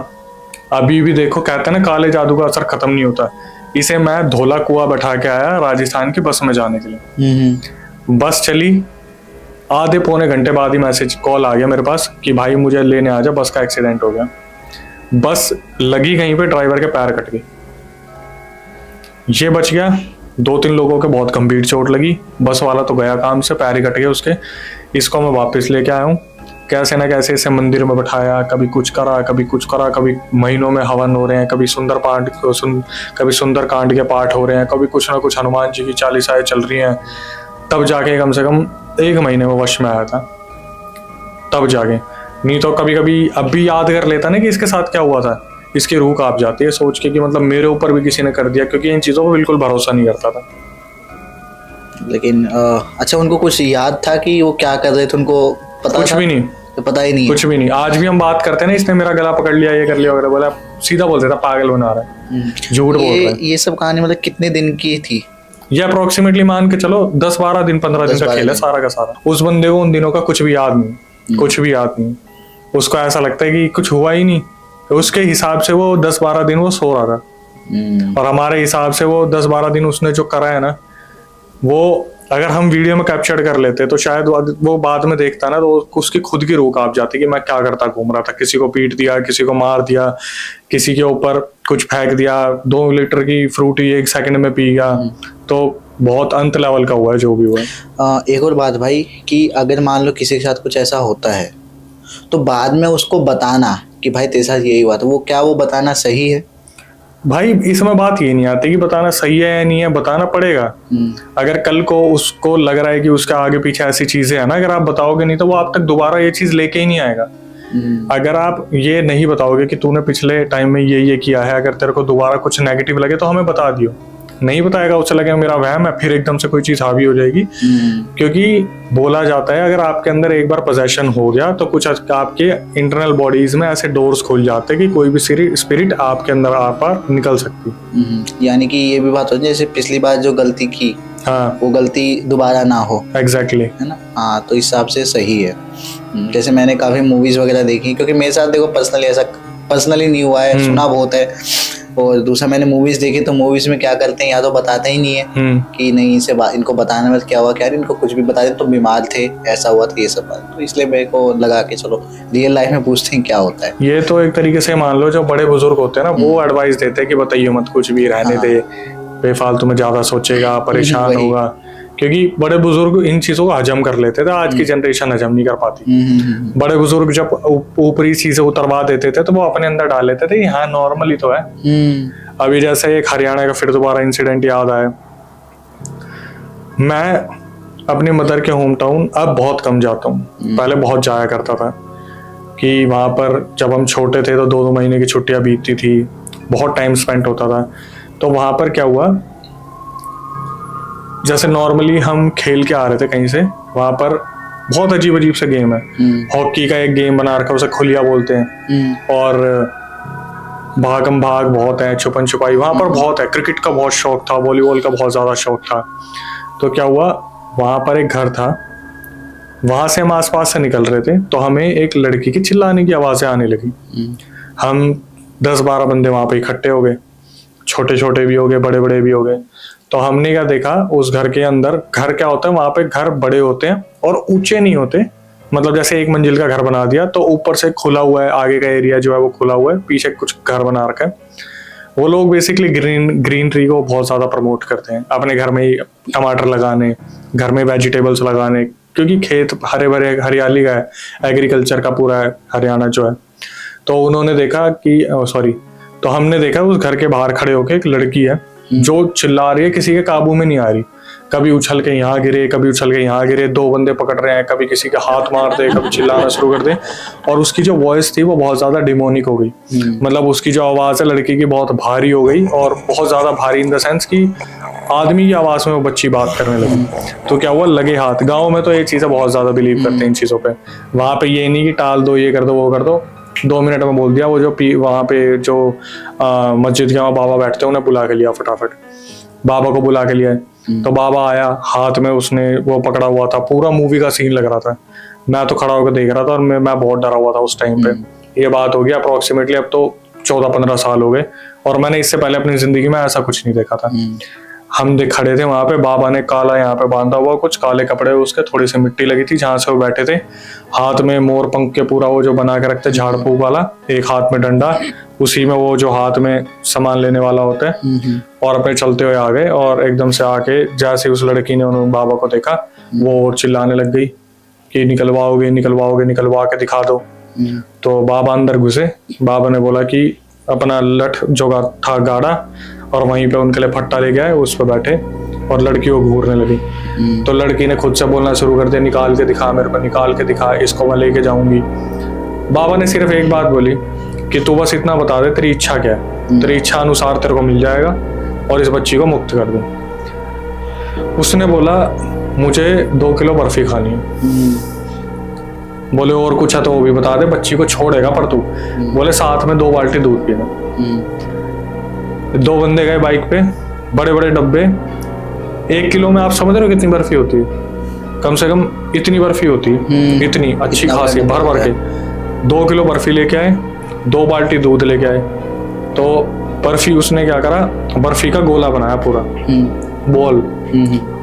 अभी भी देखो, कहते हैं ना काले जादू का असर खत्म नहीं होता। इसे मैं धोला कुआं बैठा के आया राजस्थान की बस में जाने के लिए। बस चली, आधे पौने घंटे बाद ही मैसेज कॉल आ गया मेरे पास कि भाई मुझे लेने आ जा, बस का एक्सीडेंट हो गया। बस लगी कहीं पे, ड्राइवर के पैर कट गए, ये बच गया। 2-3 लोगों के बहुत गंभीर चोट लगी, बस वाला तो गया काम से, पैर ही कट गए उसके। इसको मैं वापस लेके आया हूँ, कैसे ना कैसे इसे मंदिर में बैठाया, कभी कुछ करा कभी कुछ करा, कभी महीनों में हवन हो रहे हैं, कभी कभी सुंदर कांड के पाठ हो रहे हैं, कभी कुछ ना कुछ हनुमान जी की चालीसाएं चल रही हैं। तब जाके कम से कम 1 महीने में वश में आया था, तब जाके। नहीं तो कभी कभी अब भी याद कर लेता ना कि इसके साथ क्या हुआ था, इसकी रूह कांप जाती है सोच के कि मतलब मेरे ऊपर भी किसी ने कर दिया, क्योंकि इन चीजों को बिल्कुल भरोसा नहीं करता था। लेकिन अच्छा, उनको कुछ याद था कि वो क्या कर रहे थे? उनको पता कुछ था? भी नहीं, तो पता ही नहीं, कुछ भी नहीं। आज भी हम बात करते हैं ना, इसने मेरा गला पकड़ लिया, ये कर लिया वगैरह, बोला, सीधा बोल देता पागल बना रहा है, झूठ बोल रहा है। ये सब कहानी मतलब कितने दिन की थी? ये अप्रोक्सीमेटली मान के चलो 10-12 दिन 15 दिन का खेल है सारा का सारा। उस बंदे को उन दिनों का कुछ भी याद नहीं, कुछ भी याद नहीं। उसको ऐसा लगता है कि कुछ हुआ ही नहीं। उसके हिसाब से वो 10-12 दिन वो सो रहा था, और हमारे हिसाब से वो 10-12 दिन उसने जो करा है ना, वो अगर हम वीडियो में कैप्चर कर लेते तो शायद वो बाद में देखता ना तो उसकी खुद की रूह कांप जाती कि मैं क्या करता घूम रहा था। किसी को पीट दिया, किसी को मार दिया, किसी के ऊपर कुछ फेंक दिया, 2 लीटर की फ्रूटी 1 सेकंड में पी गया। तो बहुत अंत लेवल का हुआ है जो भी हुआ है। एक और बात भाई, कि अगर मान लो किसी के साथ कुछ ऐसा होता है तो बाद में उसको बताना कि भाई तेरे साथ यही हुआ, तो वो क्या वो बताना सही है? भाई इसमें बात ये नहीं आती कि बताना सही है या नहीं है, बताना पड़ेगा। अगर कल को उसको लग रहा है कि उसका आगे पीछे ऐसी चीजें है ना, अगर आप बताओगे नहीं तो वो आप तक दोबारा ये चीज लेके ही नहीं आएगा। अगर आप ये नहीं बताओगे कि तूने पिछले टाइम में ये किया है, अगर तेरे को दोबारा कुछ नेगेटिव लगे तो हमें बता दियो। नहीं बताएगा, उसे लगेगा मेरा वहम है, फिर एकदम से कोई चीज हावी हो जाएगी। क्योंकि बोला जाता है अगर आपके अंदर एक बार पोजेशन हो गया तो कुछ आपके इंटरनल बॉडीज में ऐसे डोर्स खुल जाते हैं कि कोई भी स्पिरिट आपके अंदर आप निकल सकती। यानी कि ये भी बात हो, जैसे पिछली बार जो गलती की, हाँ, वो गलती दोबारा ना हो। एग्जैक्टली, है ना? हाँ, तो इस हिसाब से सही है। जैसे मैंने काफी मूवीज वगैरह देखी, क्योंकि मेरे साथ देखो पर्सनली नहीं हुआ है, सुना बहुत है। और दूसरा मैंने मूवीज देखी, तो मूवीज में क्या करते हैं, या तो बताते ही नहीं है कि नहीं इनको बताने में क्या हुआ क्या नहीं, इनको कुछ भी बता दे तो बीमार थे, ऐसा हुआ था, ये सब बात। तो इसलिए मेरे को लगा कि चलो रियल लाइफ में पूछते हैं क्या होता है। ये तो एक तरीके से मान लो जो बड़े बुजुर्ग होते हैं ना, वो एडवाइस देते हैं कि बताइए मत, कुछ भी रहने दे, बेफालतू में ज्यादा सोचेगा, परेशान होगा। क्योंकि बड़े बुजुर्ग इन चीजों को हजम कर लेते थे, आज की जनरेशन हजम नहीं कर पाती। बड़े बुजुर्ग जब ऊपरी चीजें उतरवा देते थे तो वो अपने अंदर डाल लेते थे, हाँ नॉर्मल ही तो है। अभी जैसे एक हरियाणा का फिर दोबारा इंसिडेंट याद आया। मैं अपनी मदर के होम टाउन अब बहुत कम जाता हूँ, पहले बहुत जाया करता था। कि वहां पर जब हम छोटे थे तो 2-2 महीने की छुट्टियां बीतती थी, बहुत टाइम स्पेंड होता था। तो वहां पर क्या हुआ, जैसे नॉर्मली हम खेल के आ रहे थे कहीं से, वहां पर बहुत अजीब से गेम है। हॉकी का एक गेम बना रखा है, उसे खुलिया बोलते हैं। और भागम भाग बहुत है, छुपन छुपाई वहां पर बहुत है। क्रिकेट का बहुत शौक था, वॉलीबॉल का बहुत ज्यादा शौक था। तो क्या हुआ, वहां पर एक घर था, वहां से हम आसपास से निकल रहे थे तो हमें एक लड़की की चिल्लाने की आवाजें आने लगी। हम 10-12 बंदे वहां पे इकट्ठे हो गए, छोटे छोटे भी हो गए, बड़े बड़े भी हो गए। तो हमने क्या देखा, उस घर के अंदर, घर क्या होता है वहां पे, घर बड़े होते हैं और ऊंचे नहीं होते, मतलब जैसे 1 मंजिल का घर बना दिया तो ऊपर से खुला हुआ है, आगे का एरिया जो है वो खुला हुआ है, पीछे कुछ घर बना रखा है। वो लोग बेसिकली ग्रीनरी को बहुत ज्यादा प्रमोट करते हैं, अपने घर में ही टमाटर लगाने, घर में वेजिटेबल्स लगाने, क्योंकि खेत हरे भरे, हरियाली का है, एग्रीकल्चर का पूरा है हरियाणा जो है। तो उन्होंने देखा कि तो हमने देखा उस घर के बाहर खड़े होके एक लड़की है जो चिल्ला रही है, किसी के काबू में नहीं आ रही, कभी उछल के यहाँ गिरे, कभी उछल के यहाँ गिरे, 2 बंदे पकड़ रहे हैं, कभी किसी के हाथ मार दे, कभी चिल्लाना शुरू कर दे। और उसकी जो वॉइस थी वो बहुत ज्यादा डिमोनिक हो गई, मतलब उसकी जो आवाज है लड़की की बहुत भारी हो गई, और बहुत ज्यादा भारी इन द सेंस कि आदमी की आवाज में वो बच्ची बात करने लगी। तो क्या हुआ, लगे हाथ। गाँव में तो ये चीजें बहुत ज्यादा बिलीव करते हैं इन चीजों पे, वहां पे ये नहीं कि टाल दो, ये कर दो, वो कर दो, 2 मिनट में बोल दिया। वो जो वहां पे जो मस्जिद के वहाँ बाबा बैठते हैं उन्हें बुला के लिया, फटाफट बाबा को बुला के लिया। तो बाबा आया, हाथ में उसने वो पकड़ा हुआ था, पूरा मूवी का सीन लग रहा था। मैं तो खड़ा होकर देख रहा था और मैं बहुत डरा हुआ था उस टाइम पे। ये बात हो गया अप्रोक्सीमेटली, अब तो 14-15 साल हो गए, और मैंने इससे पहले अपनी जिंदगी में ऐसा कुछ नहीं देखा था। हम खड़े थे वहां पे, बाबा ने काला यहाँ पे बांधा हुआ, कुछ काले कपड़े, उसके थोड़ी सी मिट्टी लगी थी जहां से वो बैठे थे, हाथ में मोर पंख के पूरा वो जो बना के रखते झाड़ फूक वाला, एक हाथ में डंडा, उसी में वो जो हाथ में सामान लेने वाला होता है, और अपने चलते हुए आ गए। और एकदम से आके जैसे उस लड़की ने उन्होंने बाबा को देखा, वो चिल्लाने लग गई कि निकलवाओगे, निकलवाओगे, निकलवा के दिखा दो। तो बाबा अंदर घुसे, बाबा ने बोला कि अपना लठ जो था गाड़ा, और वहीं पे उनके लिए फट्टा लेके आए, उस पर बैठे और लड़की को घूरने लगी। तो लड़की ने खुद से बोलना शुरू कर दिया, निकाल के दिखा मेरे को, निकाल के दिखा, इसको मैं लेके जाऊंगी। बाबा ने सिर्फ एक बात बोली कि तू बस इतना बता दे तेरी इच्छा क्या है, तेरी इच्छा अनुसार तेरे को मिल जाएगा, और इस बच्ची को मुक्त कर दे। उसने बोला मुझे 2 किलो बर्फी खानी है। बोले और कुछ है तो वो भी बता दे, बच्ची को छोड़ेगा पर तू। बोले साथ में 2 बाल्टी दूध पीना। 2 बंदे गए बाइक पे, बड़े बड़े डब्बे, 1 किलो में आप समझ रहे हो कितनी बर्फी होती है, कम से कम इतनी बर्फी होती है, इतनी अच्छी खासी भर भर के। 2 किलो बर्फी लेके आए, 2 बाल्टी दूध लेके आए। तो बर्फी उसने क्या करा, बर्फी का गोला बनाया पूरा बॉल,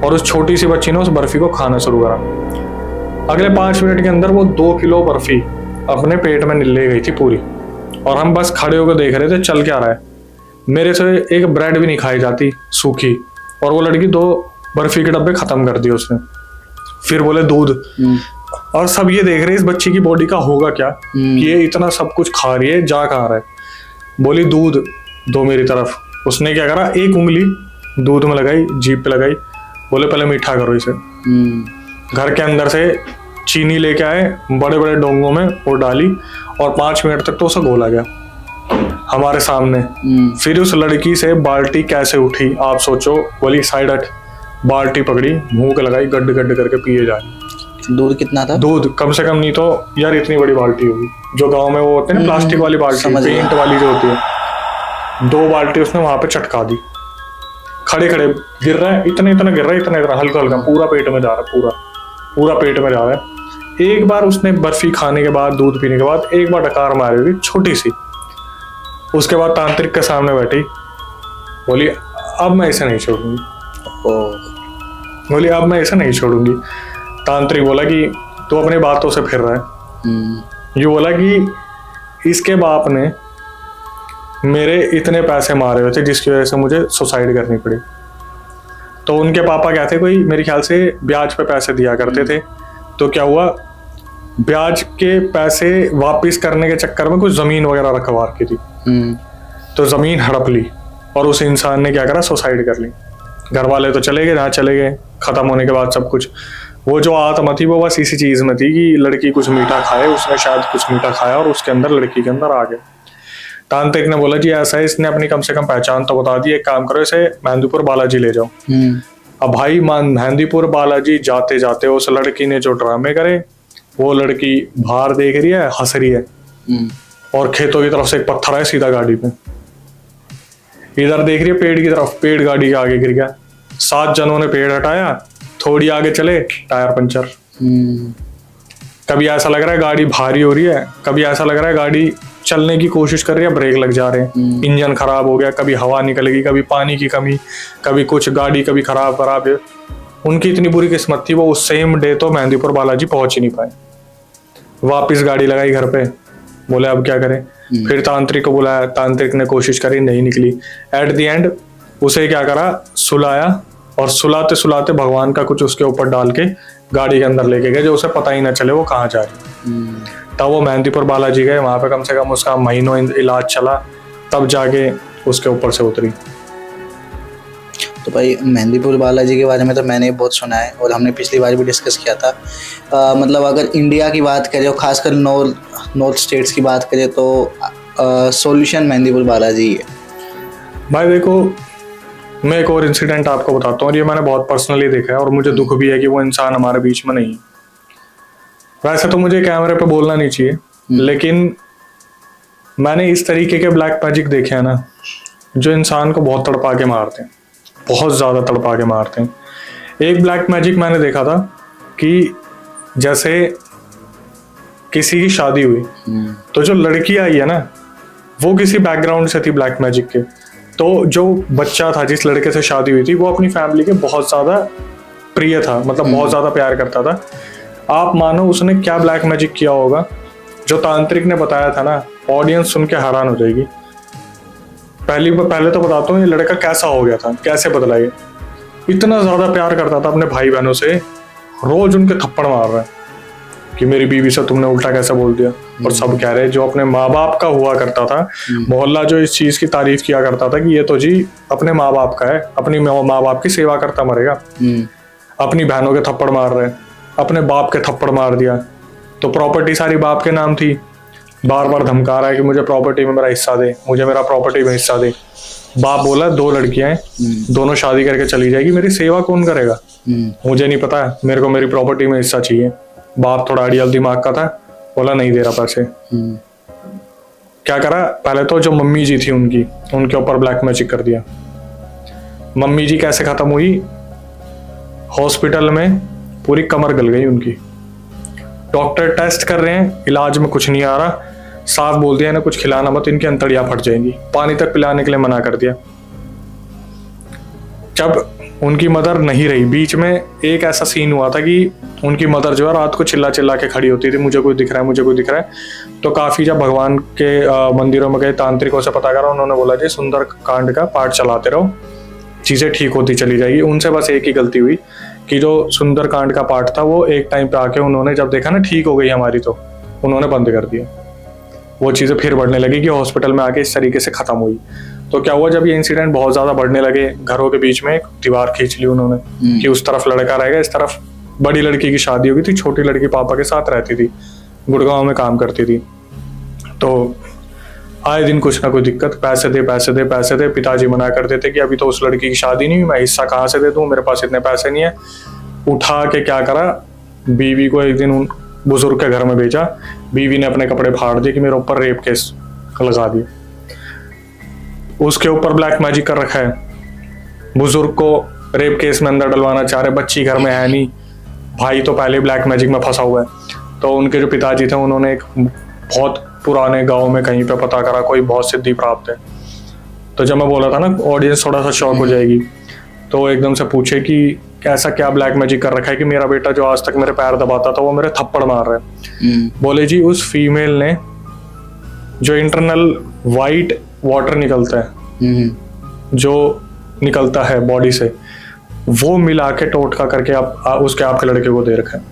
और उस छोटी सी बच्ची ने उस बर्फी को खाना शुरू करा। अगले 5 मिनट के अंदर वो 2 किलो बर्फी अपने पेट में ले गई थी पूरी, और हम बस खड़े होकर देख रहे थे चल क्या रहा है। मेरे से एक ब्रेड भी नहीं खाई जाती सूखी, और वो लड़की 2 बर्फी के डब्बे खत्म कर दिए उसने। फिर बोले दूध, और सब ये देख रहे इस बच्ची की बॉडी का होगा क्या कि ये इतना सब कुछ खा रही है, जा कहाँ रहा है। बोली दूध दो मेरी तरफ। उसने क्या करा, एक उंगली दूध में लगाई, जीभ पे लगाई, बोले पहले मीठा करो इसे। घर के अंदर से चीनी लेके आए, बड़े बड़े डोंगों में वो डाली, और 5 मिनट तक तो उसे घोला गया हमारे सामने। फिर उस लड़की से बाल्टी कैसे उठी आप सोचो। बोली साइड हट, बाल्टी पकड़ी, मुंह के लगाई, गड्ढ गड्ढ करके पिए जाए। दूध कितना था? दूध कम से कम नहीं तो यार इतनी बड़ी बाल्टी होगी, जो गांव में वो होते हैं ना प्लास्टिक वाली बाल्टी, पेंट वाली जो होती है। 2 बाल्टी उसने वहां पे चटका दी। खड़े खड़े गिर रहा है, इतना इतना गिर रहा है, इतना इतना हल्का हल्का, पूरा पेट में जा रहा है, पूरा पेट में जा रहा है। एक बार उसने बर्फी खाने के बाद, दूध पीने के बाद एक बार डकार मारी हुई छोटी सी। उसके बाद तांत्रिक के सामने बैठी, बोली अब मैं इसे नहीं छोड़ूंगी। बोली अब मैं इसे नहीं छोड़ूंगी। तांत्रिक बोला कि तू अपनी बातों से फिर रहा है। ये बोला कि इसके बाप ने मेरे इतने पैसे मारे हुए थे जिसकी वजह से मुझे सुसाइड करनी पड़ी। तो उनके पापा क्या थे, कोई मेरे ख्याल से ब्याज पे पैसे दिया करते थे। तो क्या हुआ, ब्याज के पैसे वापस करने के चक्कर में कुछ जमीन वगैरह रखवा रखी थी, तो जमीन हड़प ली, और उस इंसान ने क्या करा, सुसाइड कर ली। घर वाले तो चले गए, जहाँ चले गए, खत्म होने के बाद सब कुछ। वो जो आत्मा थी वो बस इसी चीज में थी कि लड़की कुछ मीठा खाए, उसने शायद कुछ मीठा खाया और उसके अंदर, लड़की के अंदर आ गया। तांत्रिक ने बोला जी ऐसा है, इसने अपनी कम से कम पहचान तो बता दी, एक काम करो इसे मेहंदीपुर बालाजी ले जाओ। अब भाई मेहंदीपुर बालाजी जाते जाते उस लड़की ने जो ड्रामे करे, वो लड़की बाहर देख रही है, हंस रही है, और खेतों की तरफ से एक पत्थर है सीधा गाड़ी पे, इधर देख रही है पेड़ की तरफ, पेड़ गाड़ी के आगे गिर गया। 7 जनों ने पेड़ हटाया, थोड़ी आगे चले, टायर पंचर। कभी ऐसा लग रहा है गाड़ी भारी हो रही है, कभी ऐसा लग रहा है गाड़ी चलने की कोशिश कर रही है, ब्रेक लग जा रहे हैं, इंजन खराब हो गया, कभी हवा निकलेगी, कभी पानी की कमी, कभी कुछ गाड़ी कभी खराब है। उनकी इतनी बुरी किस्मत थी, वो उस सेम डे तो मेहंदीपुर बालाजी पहुंच ही नहीं पाए। वापस गाड़ी लगाई घर पे, बोले अब क्या करें। फिर तांत्रिक को बुलाया, तांत्रिक ने कोशिश करी, नहीं निकली। एट द एंड उसे क्या करा, सुलाया, और सुलाते सुलाते भगवान का कुछ उसके ऊपर डाल के गाड़ी के अंदर लेके गए, जो उसे पता ही ना चले वो कहाँ जा रही। तब वो मेहंदीपुर बालाजी गए, वहां पे कम से कम उसका महीनों इलाज चला, तब जाके उसके ऊपर से उतरी। तो भाई मेहंदीपुर बालाजी के बारे में तो मैंने बहुत सुना है, और हमने पिछली बार भी डिस्कस किया था। मतलब अगर इंडिया की बात करें और खासकर नॉर्थ स्टेट्स की बात करें तो सॉल्यूशन मेहंदीपुर बालाजी है। भाई देखो, मैं एक और इंसिडेंट आपको बताता हूँ, और ये मैंने बहुत पर्सनली देखा है, और मुझे दुख भी है कि वो इंसान हमारे बीच में नहीं है। वैसे तो मुझे कैमरे पे बोलना नहीं चाहिए, लेकिन मैंने इस तरीके के ब्लैक मैजिक देखे हैं ना, जो इंसान को बहुत तड़पा के मारते हैं, बहुत ज्यादा तड़पा के मारते हैं। एक ब्लैक मैजिक मैंने देखा था कि जैसे किसी की शादी हुई, तो जो लड़की आई है ना, वो किसी बैकग्राउंड से थी ब्लैक मैजिक के, तो जो बच्चा था जिस लड़के से शादी हुई थी, वो अपनी फैमिली के बहुत ज्यादा प्रिय था, मतलब बहुत ज्यादा प्यार करता था। आप मानो उसने क्या ब्लैक मैजिक किया होगा, जो तांत्रिक ने बताया था ना, ऑडियंस सुन के हैरान हो जाएगी। पहले तो बताता हूँ ये लड़का कैसा हो गया था, कैसे बदला ये। इतना ज्यादा प्यार करता था अपने भाई बहनों से, रोज उनके थप्पड़ मार रहा है कि मेरी बीवी से तुमने उल्टा कैसे बोल दिया। और सब कह रहे, जो अपने माँ बाप का हुआ करता था, मोहल्ला जो इस चीज की तारीफ किया करता था कि ये तो जी अपने माँ बाप का है, अपनी माँ बाप की सेवा करता मरेगा। अपनी बहनों के थप्पड़ मार रहे, अपने बाप के थप्पड़ मार दिया। तो प्रॉपर्टी सारी बाप के नाम थी, बार बार धमका रहा है कि मुझे प्रॉपर्टी में मेरा हिस्सा दे, मुझे मेरा प्रॉपर्टी में हिस्सा दे। बाप बोला 2 लड़कियां हैं, दोनों शादी करके चली जाएगी, मेरी सेवा कौन करेगा, मुझे नहीं पता, मेरे को मेरी प्रॉपर्टी में हिस्सा चाहिए। बाप थोड़ा अड़ियल दिमाग का था, बोला नहीं दे रहा पैसे। क्या करा, पहले तो जो मम्मी जी थी उनके ऊपर ब्लैक मैजिक कर दिया। मम्मी जी कैसे खत्म हुई, हॉस्पिटल में पूरी कमर गल गई उनकी। डॉक्टर टेस्ट कर रहे हैं, इलाज में कुछ नहीं आ रहा, साफ बोल दिया इन्हें कुछ खिलाना मत, इनकी अंतड़ियां फट जाएंगी। पानी तक पिलाने के लिए मना कर दिया। जब उनकी मदर नहीं रही, बीच में एक ऐसा सीन हुआ था कि उनकी मदर जो है रात को चिल्ला चिल्ला के खड़ी होती थी, मुझे कोई दिख रहा है, मुझे कोई दिख रहा है। तो काफी जब भगवान के मंदिरों में गए, तांत्रिकों से पता करा, उन्होंने बोला जी सुंदर कांड का पाठ चलाते रहो, चीजें ठीक होती चली जाएगी। उनसे बस एक ही गलती हुई कि जो सुंदर कांड का पाठ था वो एक टाइम पे आके उन्होंने जब देखा ना ठीक हो गई हमारी, तो उन्होंने बंद कर दिया। वो चीजें फिर बढ़ने लगी कि हॉस्पिटल में आके इस तरीके से खत्म हुई। तो क्या हुआ, जब ये इंसिडेंट बहुत ज्यादा बढ़ने लगे, घरों के बीच में एक दीवार खींच ली उन्होंने कि उस तरफ लड़का रहेगा, इस तरफ बड़ी लड़की की शादी हो गई थी, छोटी लड़की पापा के साथ रहती थी, गुड़गांव में काम करती थी। तो आए दिन कुछ ना कुछ दिक्कत, पैसे दे पैसे दे पैसे दे। पिताजी मना करते थे कि अभी तो उस लड़की की शादी नहीं हुई, मैं हिस्सा कहाँ से दे दूं, मेरे पास इतने पैसे नहीं है। उठा के क्या करा, बीवी को एक दिन उन बुजुर्ग के घर में भेजा, बीवी ने अपने कपड़े फाड़ दिए कि मेरे ऊपर रेप केस लगा दिए। उसके ऊपर ब्लैक मैजिक कर रखा है, बुजुर्ग को रेप केस में अंदर डलवाना चाह रहे, बच्ची घर में है नहीं, भाई तो पहले ब्लैक मैजिक में फंसा हुआ है। तो उनके जो पिताजी थे उन्होंने एक बहुत पुराने गांव में कहीं पे पता करा, कोई बहुत सिद्धि प्राप्त है। तो जब मैं बोला था ना ऑडियंस थोड़ा सा शॉक हो जाएगी, तो एकदम से पूछे कि ऐसा क्या ब्लैक मैजिक कर रखा है कि मेरा बेटा जो आज तक मेरे पैर दबाता था वो मेरे थप्पड़ मार रहा है। बोले जी उस फीमेल ने जो इंटरनल वाइट वाटर निकलता है, जो निकलता है बॉडी से, वो मिला के टोटका करके उसके आपके लड़के को दे रखा है,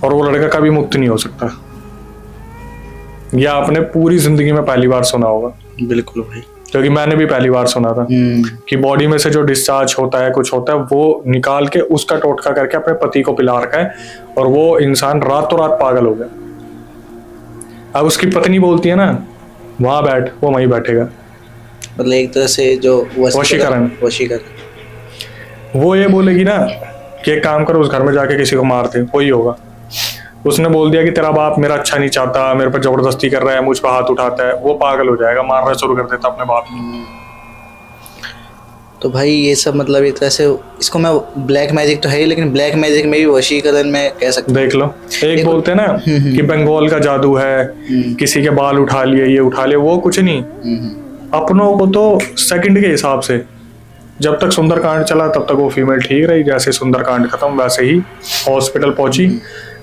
और वो लड़का कभी मुक्त नहीं हो सकता। यह आपने पूरी जिंदगी में पहली बार सुना होगा। बिल्कुल भाई, क्योंकि मैंने भी पहली बार सुना था कि बॉडी में से जो डिस्चार्ज होता है, कुछ होता है, वो निकाल के उसका टोटका करके अपने पति को पिला रखा है, और वो इंसान रातों रात पागल हो गया। अब उसकी पत्नी बोलती है ना वहां बैठ, वो वहीं बैठेगा। मतलब एक तरह से जो वशीकरण, वो ये बोलेगी ना कि एक काम करो, उस घर में जाके किसी को मार दे, वही होगा। उसने बोल दिया कि तेरा बाप मेरा अच्छा नहीं चाहता, मेरे पर जबरदस्ती कर रहा है, मुझ पर हाथ उठाता है, वो पागल हो जाएगा, मारना शुरू कर देता अपने बाप को। तो भाई ये सब मतलब एक तरह से इसको मैं ब्लैक मैजिक तो है ही, लेकिन ब्लैक मैजिक में भी वशीकरण में कह सकते देख लो, एक बोलते हैं ना कि बंगाल का जादू है, किसी के बाल उठा लिए, ये उठा लिए, वो कुछ नहीं। अपनों को तो सेकंड के हिसाब से, जब तक सुंदरकांड चला तब तक वो फीमेल ठीक रही, जैसे सुंदरकांड खत्म वैसे ही हॉस्पिटल पहुंची,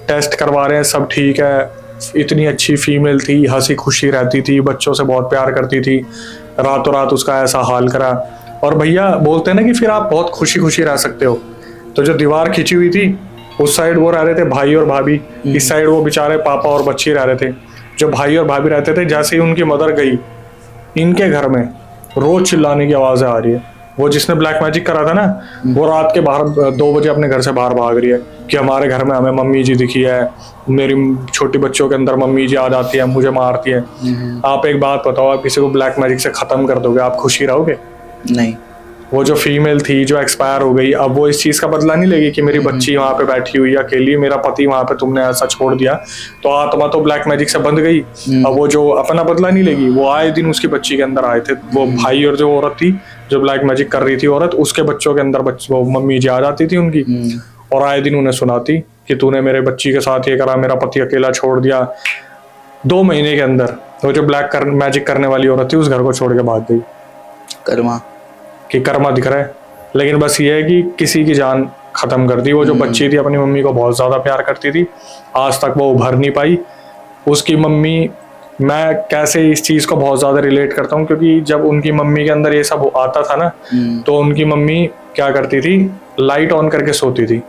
टेस्ट करवा रहे हैं, सब ठीक है। इतनी अच्छी फीमेल थी, हंसी खुशी रहती थी, बच्चों से बहुत प्यार करती थी, रातों रात उसका ऐसा हाल करा। और भैया बोलते हैं ना कि फिर आप बहुत खुशी खुशी रह सकते हो। तो जो दीवार खिंची हुई थी उस साइड वो रह रहे थे भाई और भाभी, इस साइड वो बेचारे पापा और बच्ची रह रहे थे। जो भाई और भाभी रहते थे, जैसे ही उनकी मदर गई, इनके घर में रोज चिल्लाने की आवाजें आ रही है। वो जिसने ब्लैक मैजिक करा था ना, वो रात के बाहर 2 बजे अपने घर से बाहर भाग रही है कि हमारे घर में हमें मम्मी जी दिखी है, मेरी छोटी बच्चों के अंदर मम्मी जी आ जाती है, मुझे मारती है। आप एक बात बताओ, आप किसी को ब्लैक मैजिक से खत्म कर दोगे, आप खुशी रहोगे? नहीं। वो जो फीमेल थी जो एक्सपायर हो गई, अब वो इस चीज का बदला नहीं लेगी कि मेरी बच्ची वहां पे बैठी हुई है अकेली, मेरा पति वहां पे तुमने ऐसा छोड़ दिया। तो आत्मा तो ब्लैक मैजिक से बंध गई। अब वो जो अपना बदला नहीं लेगी, वो आए दिन उसकी बच्ची के अंदर आए थे, वो भाई और जो औरत थी जो ब्लैक मैजिक कर रही थी औरत, उसके बच्चों के अंदर वो मम्मी जी आ जाती थी उनकी, और आए दिन उन्हें सुनाती कि तूने मेरे बच्ची के साथ ये करा, मेरा पति अकेला छोड़ दिया। 2 महीने के अंदर वो जो ब्लैक मैजिक करने वाली औरत थी उस घर को छोड़ के भाग गई। कर्मा कि कर्मा दिख रहा है। लेकिन बस ये है कि किसी की जान खत्म कर दी। वो जो बच्ची थी अपनी मम्मी को बहुत ज्यादा प्यार करती थी, आज तक वो उभर नहीं पाई। उसकी मम्मी, मैं कैसे इस चीज को बहुत ज्यादा रिलेट करता हूँ, क्योंकि जब उनकी मम्मी के अंदर ये सब आता था ना, तो उनकी मम्मी क्या करती थी, लाइट ऑन करके सोती थी।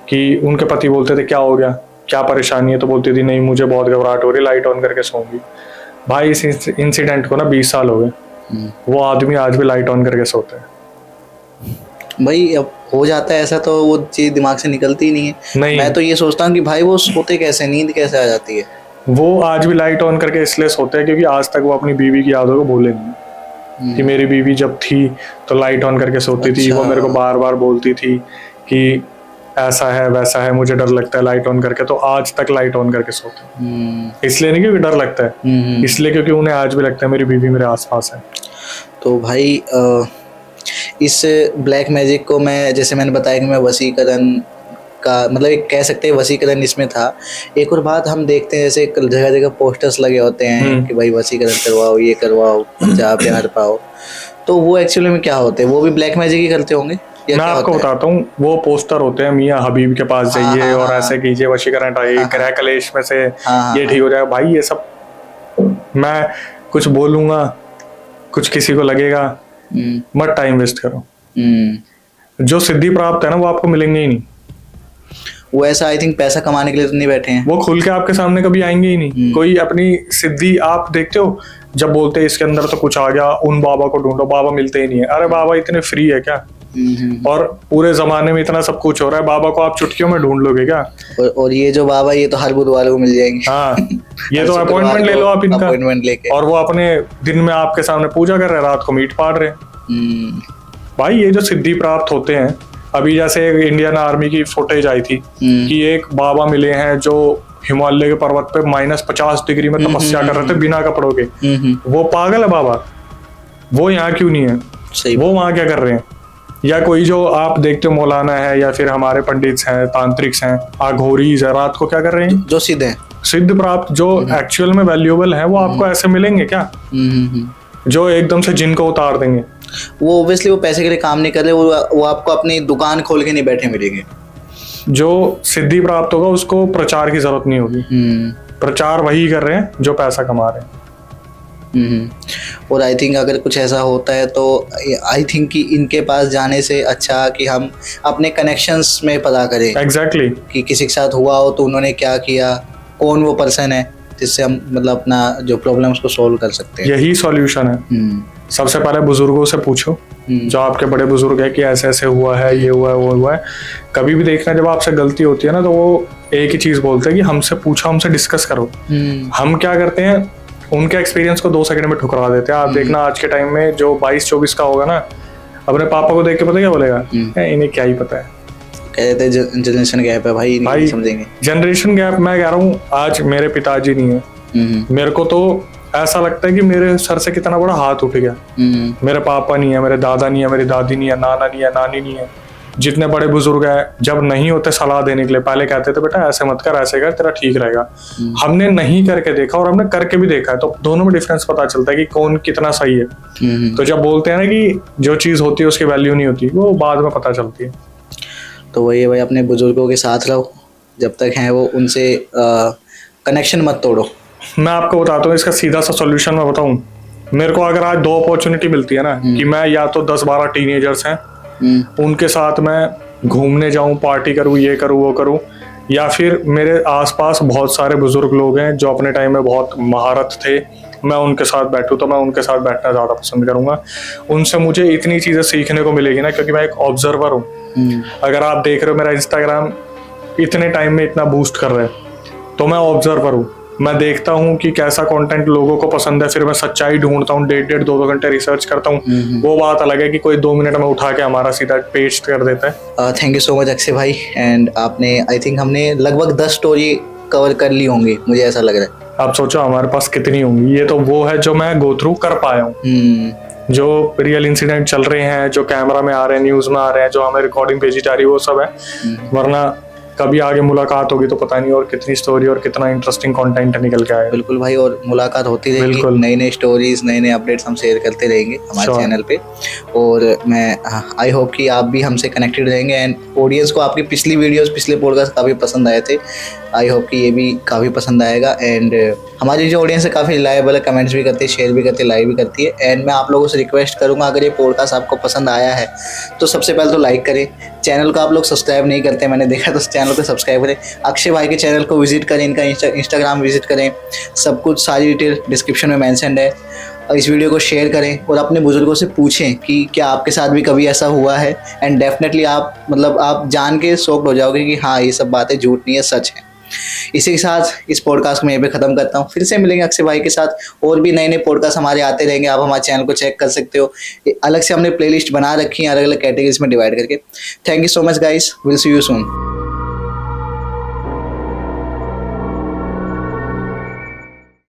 कि उनके पति बोलते थे क्या हो गया, क्या परेशानी है, तो बोलती थी नहीं मुझे बहुत घबराहट हो रही, लाइट ऑन करके सोऊंगी। भाई इस इंसिडेंट को ना 20 साल हो गए, वो आदमी आज भी लाइट ऑन करके सोते हैं। भाई अब हो जाता है ऐसा, तो वो चीज दिमाग से निकलती ही नहीं है। नहीं, मैं तो ये सोचता हूँ कि भाई वो सोते कैसे, नींद कैसे आ जाती है। वो आज भी लाइट ऑन करके इसलिए सोते हैं क्योंकि आज तक वो अपनी बीवी की यादों को भूले नहीं। कि मेरी बीवी जब थी तो लाइट ऑन करके सोती थी, वो मेरे को बार बार बोलती थी कि ऐसा है वैसा है, मुझे डर लगता है लाइट ऑन करके, तो आज तक लाइट ऑन करके सोते हैं। इसलिए नहीं क्योंकि डर लगता है, इसलिए क्योंकि उन्हें आज भी लगता है मेरी बीवी मेरे आसपास है। तो भाई इस ब्लैक मैजिक को मैं, जैसे मैंने बताया कि मैं वशीकरण का मतलब एक कह सकते हैं वशीकरण इसमें था। एक और बात हम देखते हैं, जैसे जगह जगह पोस्टर्स लगे होते हैं कि भाई वशीकरण करवाओ, ये करवाओ, जहाँ प्यार पाओ। तो वो एक्चुअली में क्या होते हैं, वो भी ब्लैक मैजिक ही करते होंगे? मैं आपको बताता हूँ, वो पोस्टर होते हैं मियाँ हबीब के पास जाइए और ऐसे कीजिए, वशीकरण ग्रह कलेश में से ये ठीक हो जाएगा। भाई ये सब मैं कुछ बोलूंगा, कुछ किसी को लगेगा, मत टाइम वेस्ट करो। जो सिद्धि प्राप्त है ना वो आपको मिलेंगे ही नहीं। वो ऐसा आई थिंक पैसा कमाने के लिए तो नहीं बैठे हैं, वो खुल के आपके सामने कभी आएंगे ही नहीं। कोई अपनी सिद्धि आप देखते हो, जब बोलते हैं इसके अंदर तो कुछ आ गया, उन बाबा को ढूंढो, बाबा मिलते ही नहीं है। अरे बाबा इतने फ्री है क्या? और पूरे जमाने में इतना सब कुछ हो रहा है, बाबा को आप चुटकियों में ढूंढ लोगे क्या? और ये जो बाबा, ये तो हर बुधवार को मिल जाएंगे। हाँ, ये तो अपॉइंटमेंट ले लो आप इनका, अपॉइंटमेंट लेके, और वो अपने दिन में आपके सामने पूजा कर रहे हैं, रात को मीट फाड़ रहे हैं। भाई ये जो सिद्धि प्राप्त होते हैं, अभी जैसे इंडियन आर्मी की फुटेज आई थी कि एक बाबा मिले हैं जो हिमालय के पर्वत पे -50 डिग्री में तपस्या कर रहे थे बिना कपड़ों के। वो पागल है बाबा? वो यहाँ क्यों नहीं है? सही, वो वहां क्या कर रहे हैं? या कोई जो आप देखते हो मौलाना है या फिर हमारे पंडित हैं, तांत्रिक्स हैं, अघोरीज है, रात को क्या कर रहे हैं? जो सिद्ध प्राप्त जो एक्चुअल में वैल्यूएबल है, वो आपको ऐसे मिलेंगे क्या? जो एकदम से जिन को उतार देंगे। वो ऑब्वियसली वो पैसे के लिए काम नहीं कर रहे, वो आपको अपनी दुकान खोल के नहीं बैठे मिलेंगे। जो सिद्धि प्राप्त होगा उसको प्रचार की जरूरत नहीं होगी। प्रचार वही कर रहे हैं जो पैसा कमा रहे हैं। और आई थिंक अगर कुछ ऐसा होता है तो आई थिंक कि इनके पास जाने से अच्छा कि हम अपने कनेक्शंस में पता करें। एग्जैक्टली कि किसी के साथ हुआ हो तो उन्होंने क्या किया, कौन वो पर्सन है, जिससे हम मतलब अपना जो प्रॉब्लम्स को सॉल्व कर सकते हैं। यही सॉल्यूशन है। सबसे पहले बुजुर्गों से पूछो, जो आपके बड़े बुजुर्ग है कि ऐसे ऐसे हुआ है, ये हुआ है, वो हुआ है। कभी भी देखना जब आपसे गलती होती है ना, तो वो एक ही चीज बोलते हैं कि हमसे पूछो, हमसे डिस्कस करो। हम क्या करते हैं, उनके एक्सपीरियंस को 2 सेकंड में ठुकरा देते हैं। आप देखना आज के टाइम में जो 22-24 का होगा ना, अपने पापा को देख के पता क्या बोलेगा, इन्हें क्या ही पता है। कहते हैं जनरेशन गैप है भाई, नहीं समझेंगे। जनरेशन गैप मैं कह रहा हूँ, आज मेरे पिताजी नहीं है, मेरे को तो ऐसा लगता है कि मेरे सर से कितना बड़ा हाथ उठ गया। मेरे पापा नहीं है, मेरे दादा नहीं है, मेरी दादी नहीं है, नाना नहीं है, नानी नहीं है, जितने बड़े बुजुर्ग हैं जब नहीं होते सलाह देने के लिए, पहले कहते थे बेटा ऐसे मत कर, ऐसे कर, तेरा ठीक रहेगा। हमने नहीं करके देखा और हमने करके भी देखा है, तो दोनों में डिफरेंस पता चलता है कि कौन कितना सही है। तो जब बोलते हैं ना कि जो चीज होती है उसकी वैल्यू नहीं होती, वो बाद में पता चलती है। तो वही है भाई, अपने बुजुर्गों के साथ रहो जब तक हैं वो, उनसे कनेक्शन मत तोड़ो। मैं आपको बताता हूँ इसका सीधा सा सॉल्यूशन मैं बताऊँ। मेरे को अगर आज 2 अपॉर्चुनिटी मिलती है ना कि मैं या तो 10-12 टीनेजर्स हैं उनके साथ मैं घूमने जाऊं, पार्टी करूं, ये करूं, वो करूं, या फिर मेरे आसपास बहुत सारे बुजुर्ग लोग हैं जो अपने टाइम में बहुत महारत थे, मैं उनके साथ बैठूं, तो मैं उनके साथ बैठना ज़्यादा पसंद करूंगा। उनसे मुझे इतनी चीज़ें सीखने को मिलेगी ना, क्योंकि मैं एक ऑब्जर्वर हूँ। अगर आप देख रहे हो मेरा इंस्टाग्राम इतने टाइम में इतना बूस्ट कर रहे हैं, तो मैं ऑब्जर्वर हूँ। मैं देखता हूँ कि कैसा कंटेंट लोगों को पसंद है, फिर मैं सच्चाई ढूंढता हूँ, 1.5-2 घंटे रिसर्च करता हूँ। वो बात अलग है कि कोई 2 मिनट में उठा के हमारा सीधा पेस्ट कर देता है। Thank you so much Akshay भाई। एंड आपने आई थिंक हमने लगभग 10 स्टोरी कवर कर ली होंगी, मुझे ऐसा लग रहा है। आप सोचो हमारे पास कितनी होंगी। ये तो वो है जो मैं गो थ्रू कर पाया हूँ, जो रियल इंसिडेंट चल रहे हैं, जो कैमरा में आ रहे हैं, न्यूज में आ रहे हैं, जो हमें रिकॉर्डिंग भेजी जा रही है, वो सब है। वरना कभी आगे मुलाकात होगी तो पता नहीं और कितनी स्टोरी और कितना इंटरेस्टिंग कंटेंट निकल के आएगा। बिल्कुल भाई, और मुलाकात होती रहेगी, नई नई स्टोरीज, नए नए अपडेट्स हम शेयर करते रहेंगे हमारे चैनल पे। और मैं आई होप कि आप भी हमसे कनेक्टेड रहेंगे एंड ऑडियंस को आपकी पिछली वीडियोस, पिछले पॉडकास्ट काफ़ी पसंद आए थे। आई होप कि ये भी काफ़ी पसंद आएगा। एंड हमारी जो ऑडियंस है काफ़ी रिलायबल है, कमेंट्स भी करती है, शेयर भी करती है, लाइक भी करती है। एंड मैं आप लोगों से रिक्वेस्ट करूँगा, अगर ये पॉडकास्ट आपको पसंद आया है तो सबसे पहले तो लाइक करें। चैनल को आप लोग सब्सक्राइब नहीं करते, मैंने देखा, तो चैनल को सब्सक्राइब करें। अक्षय भाई के चैनल को विजिट करें, इनका इंस्टाग्राम विजिट करें, सब कुछ सारी डिटेल डिस्क्रिप्शन में मेंशन है। इस वीडियो को शेयर करें और अपने बुजुर्गों से पूछें कि क्या आपके साथ भी कभी ऐसा हुआ है। एंड डेफिनेटली आप आप जान के शॉक्ड हो जाओगे कि हाँ, ये सब बातें झूठ नहीं है, सच है। इसी के साथ इस पॉडकास्ट को मैं यहीं पे ख़त्म करता हूँ। फिर से मिलेंगे अक्षय भाई के साथ, और भी नए नए पॉडकास्ट हमारे आते रहेंगे। आप हमारे चैनल को चेक कर सकते हो, अलग से हमने प्लेलिस्ट बना रखी है, अलग अलग कैटेगरीज में डिवाइड करके। Thank you so much guys, will see you soon.